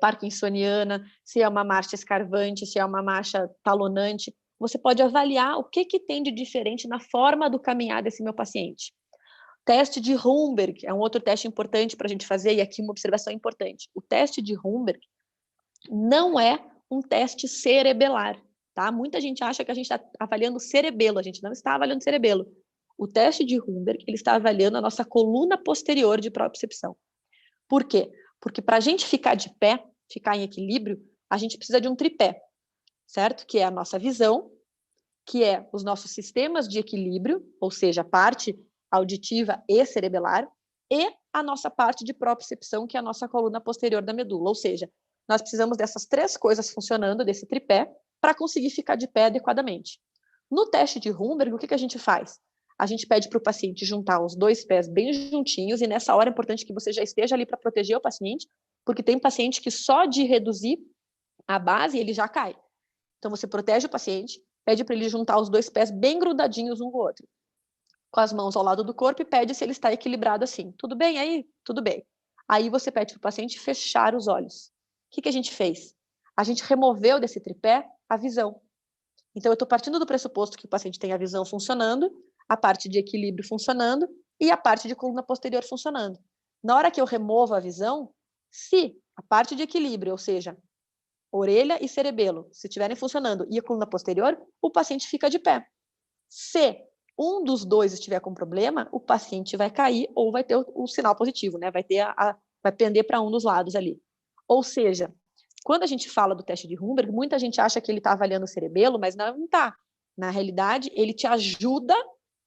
parkinsoniana, se é uma marcha escarvante, se é uma marcha talonante. Você pode avaliar o que tem de diferente na forma do caminhar desse meu paciente. Teste de Humberg é um outro teste importante para a gente fazer, e aqui uma observação importante. O teste de Humberg não é um teste cerebelar, tá? Muita gente acha que a gente está avaliando o cerebelo, a gente não está avaliando o cerebelo. O teste de Humberg, ele está avaliando a nossa coluna posterior de propriocepção. Por quê? Porque para a gente ficar de pé, ficar em equilíbrio, a gente precisa de um tripé, certo? Que é a nossa visão, que é os nossos sistemas de equilíbrio, ou seja, a parte auditiva e cerebelar, e a nossa parte de propriocepção, que é a nossa coluna posterior da medula. Ou seja, nós precisamos dessas 3 coisas funcionando, desse tripé, para conseguir ficar de pé adequadamente. No teste de Humberg, o que a gente faz? A gente pede para o paciente juntar os 2 pés bem juntinhos, e nessa hora é importante que você já esteja ali para proteger o paciente, porque tem paciente que só de reduzir a base, ele já cai. Então, você protege o paciente, pede para ele juntar os 2 pés bem grudadinhos um com o outro, com as mãos ao lado do corpo, e pede se ele está equilibrado assim. Tudo bem aí? Tudo bem. Aí você pede para o paciente fechar os olhos. O que a gente fez? A gente removeu desse tripé a visão. Então, eu estou partindo do pressuposto que o paciente tem a visão funcionando, a parte de equilíbrio funcionando e a parte de coluna posterior funcionando. Na hora que eu removo a visão, se a parte de equilíbrio, ou seja, orelha e cerebelo, se estiverem funcionando e a coluna posterior, o paciente fica de pé. Se um dos dois estiver com problema, o paciente vai cair ou vai ter o sinal positivo, né? Vai pender para um dos lados ali. Ou seja, quando a gente fala do teste de Humberg, muita gente acha que ele está avaliando o cerebelo, mas não está. Na realidade, ele te ajuda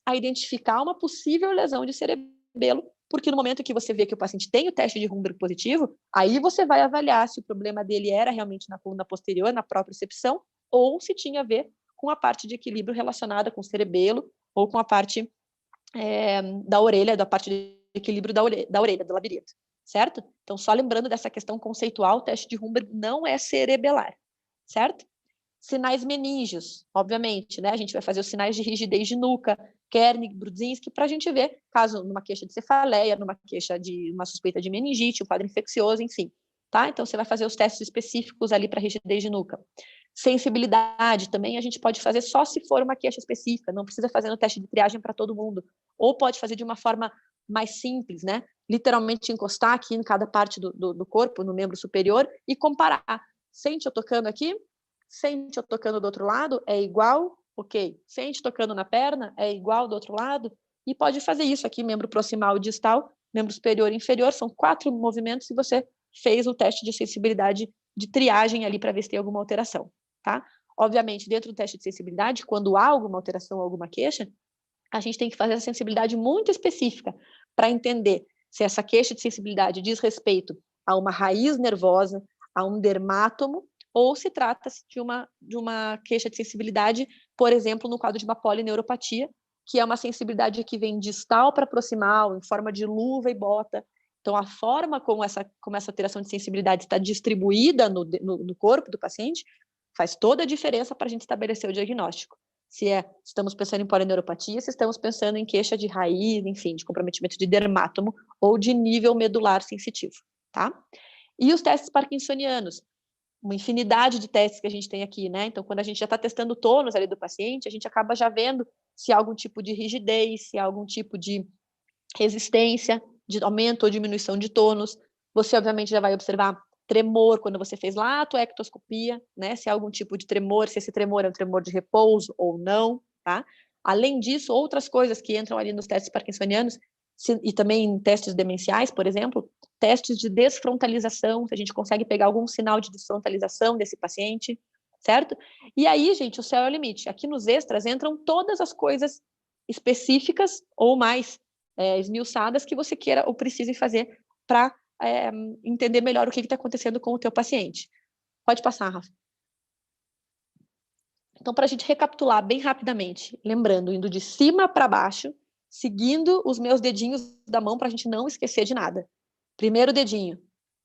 a identificar uma possível lesão de cerebelo, porque no momento que você vê que o paciente tem o teste de Humberg positivo, aí você vai avaliar se o problema dele era realmente na coluna posterior, na propriocepção, ou se tinha a ver com a parte de equilíbrio relacionada com o cerebelo, ou com a parte da orelha, da parte de equilíbrio da orelha, do labirinto, certo? Então, só lembrando dessa questão conceitual, o teste de Humberg não é cerebelar, certo? Sinais meníngeos, obviamente, né? A gente vai fazer os sinais de rigidez de nuca, Kernig, Brudzinski, para a gente ver, caso numa queixa de cefaleia, numa queixa de uma suspeita de meningite, um quadro infeccioso, enfim, tá? Então, você vai fazer os testes específicos ali para rigidez de nuca. Sensibilidade também a gente pode fazer só se for uma queixa específica, não precisa fazer no teste de triagem para todo mundo, ou pode fazer de uma forma mais simples, né? Literalmente encostar aqui em cada parte do corpo, no membro superior, e comparar. Sente eu tocando aqui? Sente eu tocando do outro lado? É igual? Ok. Sente tocando na perna? É igual do outro lado? E pode fazer isso aqui, membro proximal e distal, membro superior e inferior, são 4 movimentos e você fez o teste de sensibilidade de triagem ali para ver se tem alguma alteração, tá? Obviamente, dentro do teste de sensibilidade, quando há alguma alteração ou alguma queixa, a gente tem que fazer essa sensibilidade muito específica para entender se essa queixa de sensibilidade diz respeito a uma raiz nervosa, a um dermátomo, ou se trata-se de uma queixa de sensibilidade, por exemplo, no quadro de uma polineuropatia, que é uma sensibilidade que vem distal para proximal, em forma de luva e bota. Então, a forma como essa alteração de sensibilidade está distribuída no corpo do paciente faz toda a diferença para a gente estabelecer o diagnóstico. Se estamos pensando em polineuropatia, se estamos pensando em queixa de raiz, enfim, de comprometimento de dermátomo ou de nível medular sensitivo, tá? E os testes parkinsonianos, uma infinidade de testes que a gente tem aqui, né? Então, quando a gente já está testando o tônus ali do paciente, a gente acaba já vendo se há algum tipo de rigidez, se há algum tipo de resistência, de aumento ou diminuição de tônus. Você, obviamente, já vai observar tremor quando você fez lá a atoectoscopia, né? Se há algum tipo de tremor, se esse tremor é um tremor de repouso ou não, tá? Além disso, outras coisas que entram ali nos testes parkinsonianos, e também em testes demenciais, por exemplo, testes de desfrontalização, se a gente consegue pegar algum sinal de desfrontalização desse paciente, certo? E aí, gente, o céu é o limite. Aqui nos extras entram todas as coisas específicas ou mais esmiuçadas que você queira ou precise fazer para entender melhor o que está acontecendo com o teu paciente. Pode passar, Rafa. Então, para a gente recapitular bem rapidamente, lembrando, indo de cima para baixo, seguindo os meus dedinhos da mão para a gente não esquecer de nada. Primeiro dedinho,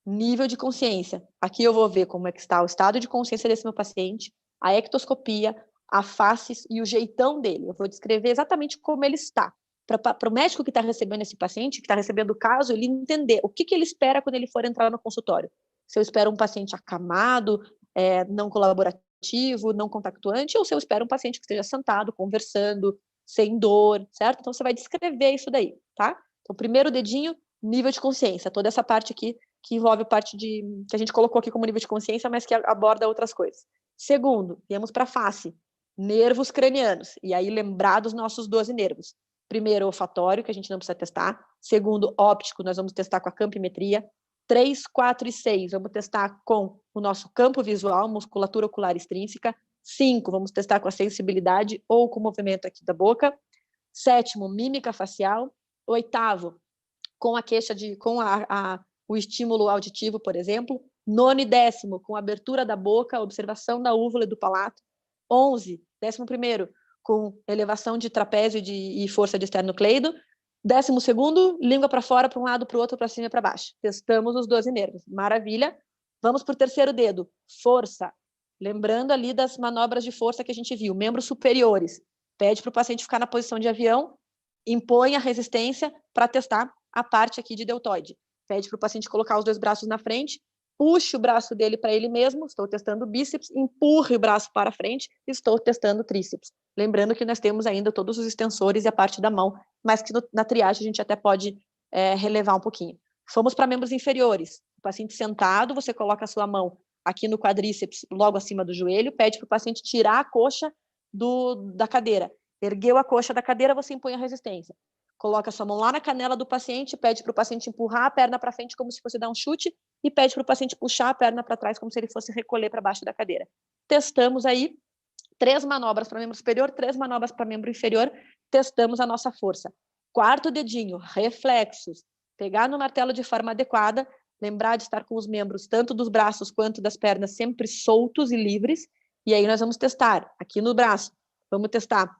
nível de consciência. Aqui eu vou ver como é que está o estado de consciência desse meu paciente, a ectoscopia, a face e o jeitão dele. Eu vou descrever exatamente como ele está. Para o médico que está recebendo esse paciente, que está recebendo o caso, ele entender o que ele espera quando ele for entrar no consultório. Se eu espero um paciente acamado, não colaborativo, não contactuante, ou se eu espero um paciente que esteja sentado, conversando, sem dor, certo? Então, você vai descrever isso daí, tá? Então, primeiro dedinho, nível de consciência. Toda essa parte aqui que envolve parte que a gente colocou aqui como nível de consciência, mas que aborda outras coisas. Segundo, viemos para a face, nervos cranianos. E aí, lembrar dos nossos 12 nervos. Primeiro, olfatório, que a gente não precisa testar. Segundo, óptico, nós vamos testar com a campimetria. 3, 4 e 6, vamos testar com o nosso campo visual, musculatura ocular extrínseca. 5, vamos testar com a sensibilidade ou com o movimento aqui da boca. 7º, mímica facial. 8º, com a queixa com o estímulo auditivo, por exemplo. 9º e 10º, com a abertura da boca, observação da úvula e do palato. 11, 11º, com elevação de trapézio e força de esternocleido. 12º, língua para fora, para um lado, para o outro, para cima e para baixo. Testamos os 12 nervos. Maravilha. Vamos para o terceiro dedo, força. Lembrando ali das manobras de força que a gente viu, membros superiores. Pede para o paciente ficar na posição de avião, impõe a resistência para testar a parte aqui de deltoide. Pede para o paciente colocar os 2 braços na frente, puxe o braço dele para ele mesmo, estou testando o bíceps, empurre o braço para frente, estou testando o tríceps. Lembrando que nós temos ainda todos os extensores e a parte da mão, mas que na triagem a gente até pode relevar um pouquinho. Fomos para membros inferiores. O paciente sentado, você coloca a sua mão aqui no quadríceps, logo acima do joelho, pede para o paciente tirar a coxa da cadeira. Ergueu a coxa da cadeira, você impõe a resistência. Coloca a sua mão lá na canela do paciente, pede para o paciente empurrar a perna para frente como se fosse dar um chute e pede para o paciente puxar a perna para trás como se ele fosse recolher para baixo da cadeira. Testamos aí 3 manobras para membro superior, 3 manobras para membro inferior, testamos a nossa força. Quarto dedinho, reflexos, pegar no martelo de forma adequada, lembrar de estar com os membros, tanto dos braços quanto das pernas, sempre soltos e livres, e aí nós vamos testar aqui no braço, vamos testar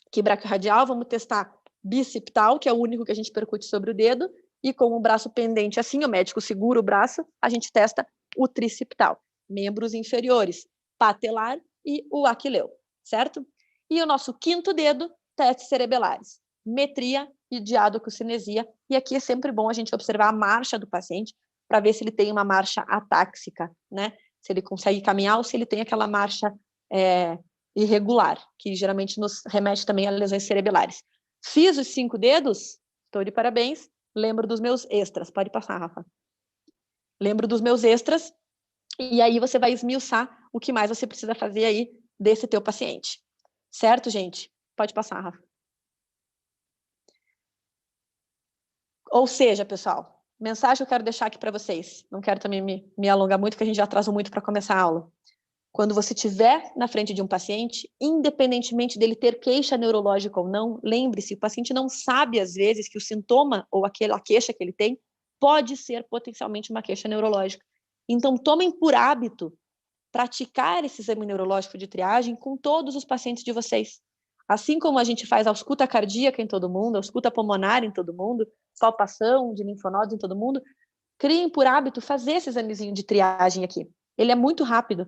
aqui braquiorradial, vamos testar biciptal, que é o único que a gente percute sobre o dedo, e com o braço pendente assim, o médico segura o braço, a gente testa o tricipital. Membros inferiores, patelar e o aquileu, certo? E o nosso quinto dedo, testes cerebelares, metria e diadococinesia, e aqui é sempre bom a gente observar a marcha do paciente, para ver se ele tem uma marcha atáxica, né? Se ele consegue caminhar ou se ele tem aquela marcha irregular, que geralmente nos remete também a lesões cerebelares. Fiz os 5 dedos, estou de parabéns, lembro dos meus extras. Pode passar, Rafa. Lembro dos meus extras, e aí você vai esmiuçar o que mais você precisa fazer aí desse teu paciente. Certo, gente? Pode passar, Rafa. Ou seja, pessoal, mensagem que eu quero deixar aqui para vocês. Não quero também me alongar muito, porque a gente já atrasou muito para começar a aula. Quando você estiver na frente de um paciente, independentemente dele ter queixa neurológica ou não, lembre-se, o paciente não sabe, às vezes, que o sintoma ou aquela queixa que ele tem pode ser potencialmente uma queixa neurológica. Então, tomem por hábito praticar esse exame neurológico de triagem com todos os pacientes de vocês. Assim como a gente faz a ausculta cardíaca em todo mundo, a ausculta pulmonar em todo mundo, palpação de linfonodos em todo mundo, criem por hábito fazer esse examezinho de triagem aqui. Ele é muito rápido.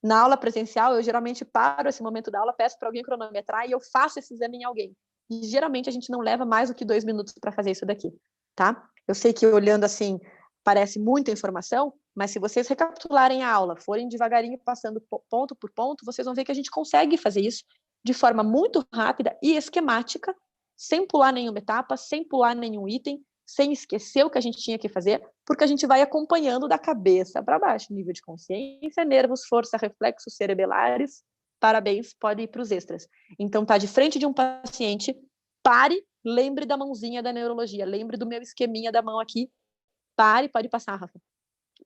Na aula presencial, eu geralmente paro esse momento da aula, peço para alguém cronometrar e eu faço esse exame em alguém. E geralmente a gente não leva mais do que 2 minutos para fazer isso daqui, tá? Eu sei que olhando assim parece muita informação, mas se vocês recapitularem a aula, forem devagarinho passando ponto por ponto, vocês vão ver que a gente consegue fazer isso de forma muito rápida e esquemática, sem pular nenhuma etapa, sem pular nenhum item, sem esquecer o que a gente tinha que fazer, porque a gente vai acompanhando da cabeça para baixo, nível de consciência, nervos, força, reflexos cerebelares. Parabéns, pode ir para os extras. Então, tá de frente de um paciente, pare, lembre da mãozinha da neurologia, lembre do meu esqueminha da mão aqui, pare, pode passar, Rafa.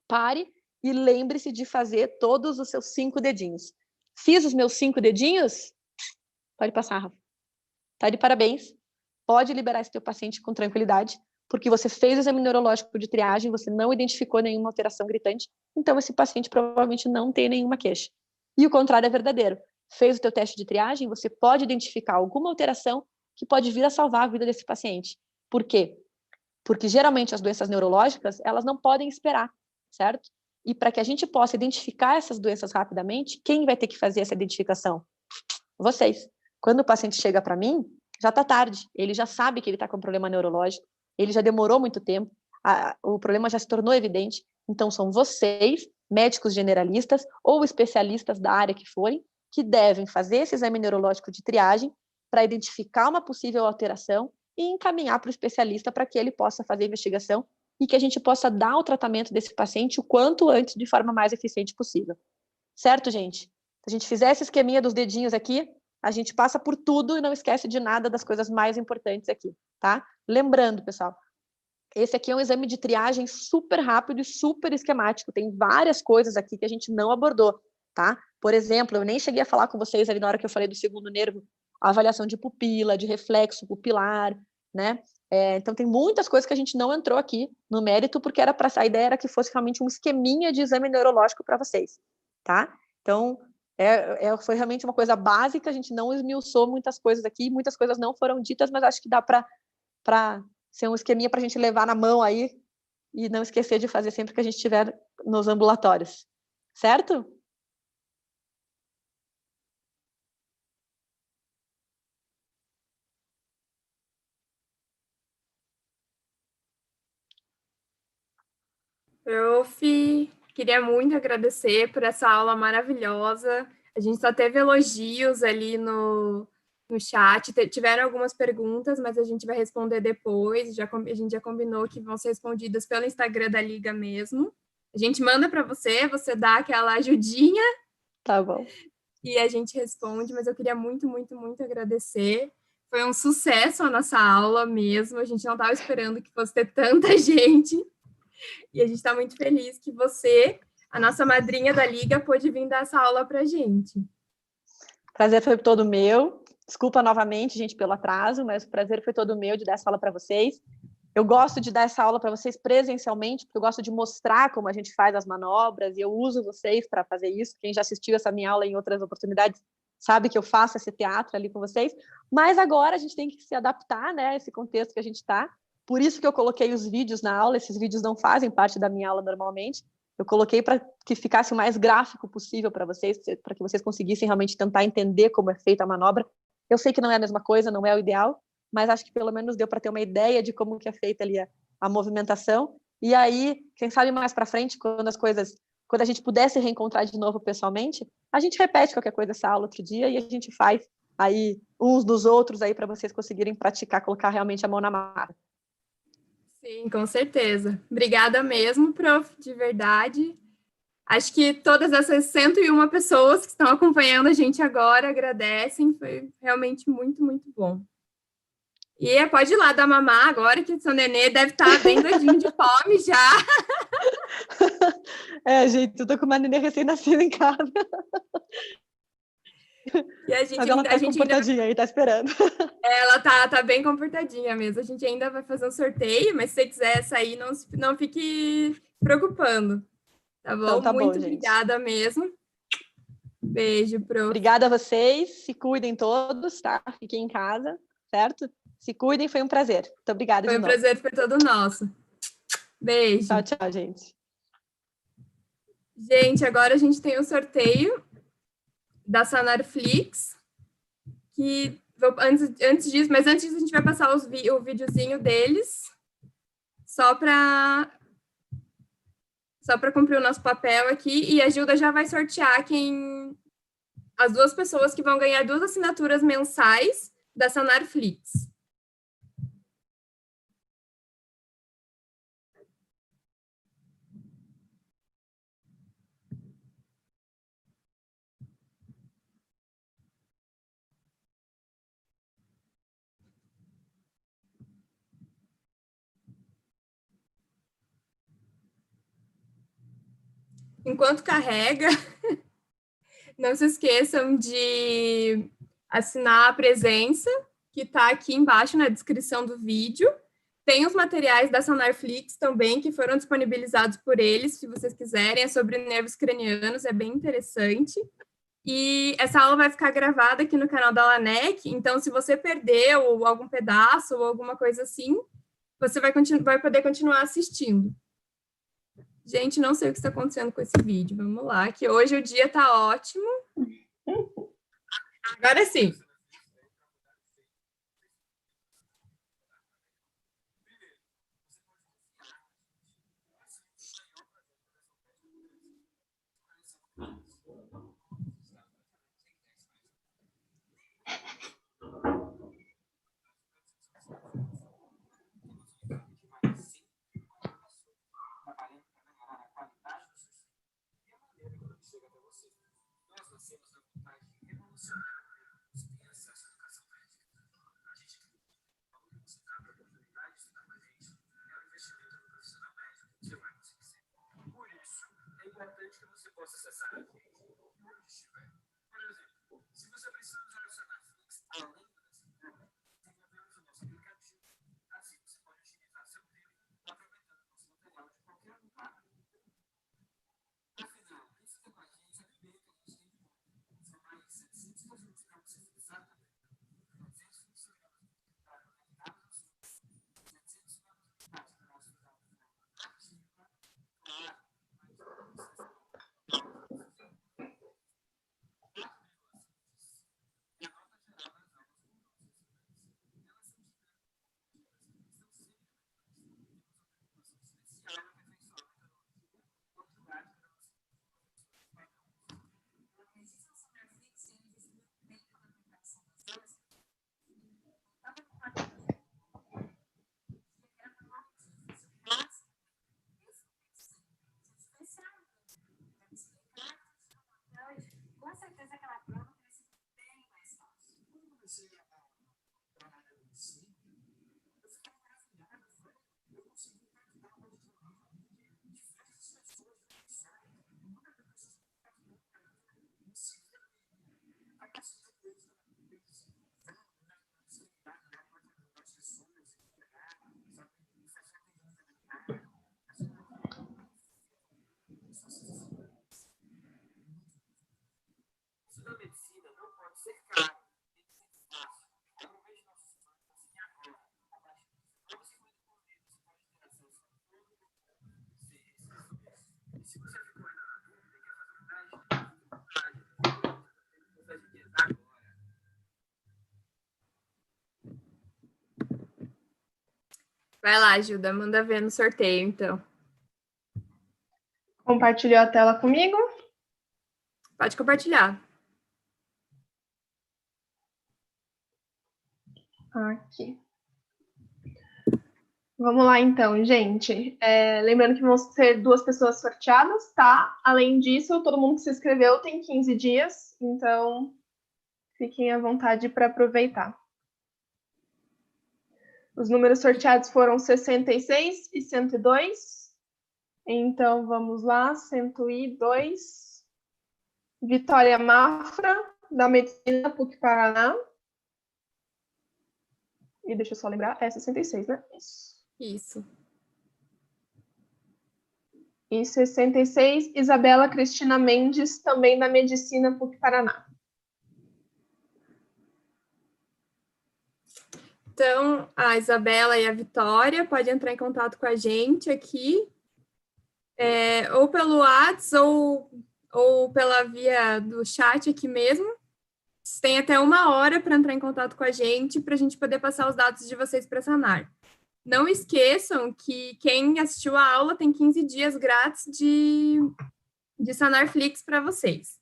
Pare e lembre-se de fazer todos os seus 5 dedinhos. Fiz os meus 5 dedinhos? Pode passar, Rafa. Tá de parabéns. Pode liberar esse teu paciente com tranquilidade, porque você fez o exame neurológico de triagem, você não identificou nenhuma alteração gritante, então esse paciente provavelmente não tem nenhuma queixa. E o contrário é verdadeiro. Fez o teu teste de triagem, você pode identificar alguma alteração que pode vir a salvar a vida desse paciente. Por quê? Porque geralmente as doenças neurológicas, elas não podem esperar, certo? E para que a gente possa identificar essas doenças rapidamente, quem vai ter que fazer essa identificação? Vocês. Quando o paciente chega para mim, já está tarde, ele já sabe que ele está com um problema neurológico, ele já demorou muito tempo, o problema já se tornou evidente, então são vocês, médicos generalistas ou especialistas da área que forem, que devem fazer esse exame neurológico de triagem para identificar uma possível alteração e encaminhar para o especialista para que ele possa fazer a investigação e que a gente possa dar o tratamento desse paciente o quanto antes, de forma mais eficiente possível. Certo, gente? Se a gente fizer esse esqueminha dos dedinhos aqui, a gente passa por tudo e não esquece de nada das coisas mais importantes aqui, tá? Lembrando, pessoal, esse aqui é um exame de triagem super rápido e super esquemático. Tem várias coisas aqui que a gente não abordou, tá? Por exemplo, eu nem cheguei a falar com vocês ali na hora que eu falei do segundo nervo, a avaliação de pupila, de reflexo pupilar, né? Então tem muitas coisas que a gente não entrou aqui no mérito, porque a ideia era que fosse realmente um esqueminha de exame neurológico para vocês, tá? Então, foi realmente uma coisa básica, a gente não esmiuçou muitas coisas aqui, muitas coisas não foram ditas, mas acho que dá para ser um esqueminha para a gente levar na mão aí e não esquecer de fazer sempre que a gente estiver nos ambulatórios, certo? Prof, queria muito agradecer por essa aula maravilhosa. A gente só teve elogios ali no chat. Tiveram algumas perguntas, mas a gente vai responder depois. A gente já combinou que vão ser respondidas pelo Instagram da Liga mesmo. A gente manda para você, você dá aquela ajudinha. Tá bom. E a gente responde, mas eu queria muito, muito, muito agradecer. Foi um sucesso a nossa aula mesmo. A gente não estava esperando que fosse ter tanta gente. E a gente está muito feliz que você, a nossa madrinha da Liga, pôde vir dar essa aula para a gente. Prazer foi todo meu. Desculpa novamente, gente, pelo atraso, mas o prazer foi todo meu de dar essa aula para vocês. Eu gosto de dar essa aula para vocês presencialmente, porque eu gosto de mostrar como a gente faz as manobras, e eu uso vocês para fazer isso. Quem já assistiu essa minha aula em outras oportunidades sabe que eu faço esse teatro ali com vocês. Mas agora a gente tem que se adaptar, né, a esse contexto que a gente está. Por isso que eu coloquei os vídeos na aula. Esses vídeos não fazem parte da minha aula normalmente. Eu coloquei para que ficasse o mais gráfico possível para vocês, para que vocês conseguissem realmente tentar entender como é feita a manobra. Eu sei que não é a mesma coisa, não é o ideal, mas acho que pelo menos deu para ter uma ideia de como que é feita ali a movimentação. E aí, quem sabe mais para frente, quando a gente puder se reencontrar de novo pessoalmente, a gente repete qualquer coisa essa aula outro dia e a gente faz aí uns dos outros aí para vocês conseguirem praticar, colocar realmente a mão na massa. Sim, com certeza. Obrigada mesmo, prof, de verdade. Acho que todas essas 101 pessoas que estão acompanhando a gente agora agradecem. Foi realmente muito, muito bom. E pode ir lá dar mamar agora, que o seu nenê deve estar bem doidinho de fome já. Gente, eu tô com uma nenê recém-nascida em casa. E a gente Mas ela tá comportadinha aí, tá esperando. Ela tá bem comportadinha mesmo. A gente ainda vai fazer um sorteio, mas se você quiser sair, não fique preocupando. Tá bom? Então tá Muito bom, gente. obrigada mesmo. Beijo, prof. Obrigada a vocês. Se cuidem todos, tá? Fiquem em casa, certo? Se cuidem, foi um prazer. Muito obrigada de novo. Foi um prazer, foi todo nosso. Beijo. Tchau, tchau, gente. Gente, agora a gente tem o sorteio da Sanarflix, que antes disso a gente vai passar o videozinho deles, só para cumprir o nosso papel aqui, e a Gilda já vai sortear as duas pessoas que vão ganhar 2 assinaturas mensais da Sanarflix. Enquanto carrega, não se esqueçam de assinar a presença, que está aqui embaixo na descrição do vídeo. Tem os materiais da Sanarflix também, que foram disponibilizados por eles, se vocês quiserem. É sobre nervos cranianos, é bem interessante. E essa aula vai ficar gravada aqui no canal da LANEC, então se você perdeu algum pedaço ou alguma coisa assim, você vai poder continuar assistindo. Gente, não sei o que está acontecendo com esse vídeo. Vamos lá, que hoje o dia está ótimo. Agora sim. Vai lá, Gilda, manda ver no sorteio, então. Compartilhou a tela comigo? Pode compartilhar. Aqui. Vamos lá, então, gente. Lembrando que vão ser 2 pessoas sorteadas, tá? Além disso, todo mundo que se inscreveu tem 15 dias, então fiquem à vontade para aproveitar. Os números sorteados foram 66 e 102. Então, vamos lá, 102. Vitória Mafra, da Medicina PUC Paraná. E deixa eu só lembrar, é 66, né? Isso. E 66, Isabela Cristina Mendes, também da Medicina PUC Paraná. Então, a Isabela e a Vitória podem entrar em contato com a gente aqui, ou pelo WhatsApp ou pela via do chat aqui mesmo. Vocês têm até 1 hora para entrar em contato com a gente poder passar os dados de vocês para a Sanar. Não esqueçam que quem assistiu a aula tem 15 dias grátis de Sanarflix para vocês.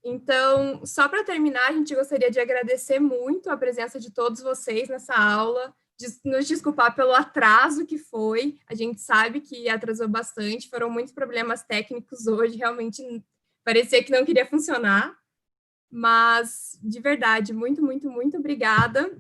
Então, só para terminar, a gente gostaria de agradecer muito a presença de todos vocês nessa aula, nos desculpar pelo atraso que foi, a gente sabe que atrasou bastante, foram muitos problemas técnicos hoje, realmente parecia que não queria funcionar, mas, de verdade, muito, muito, muito obrigada.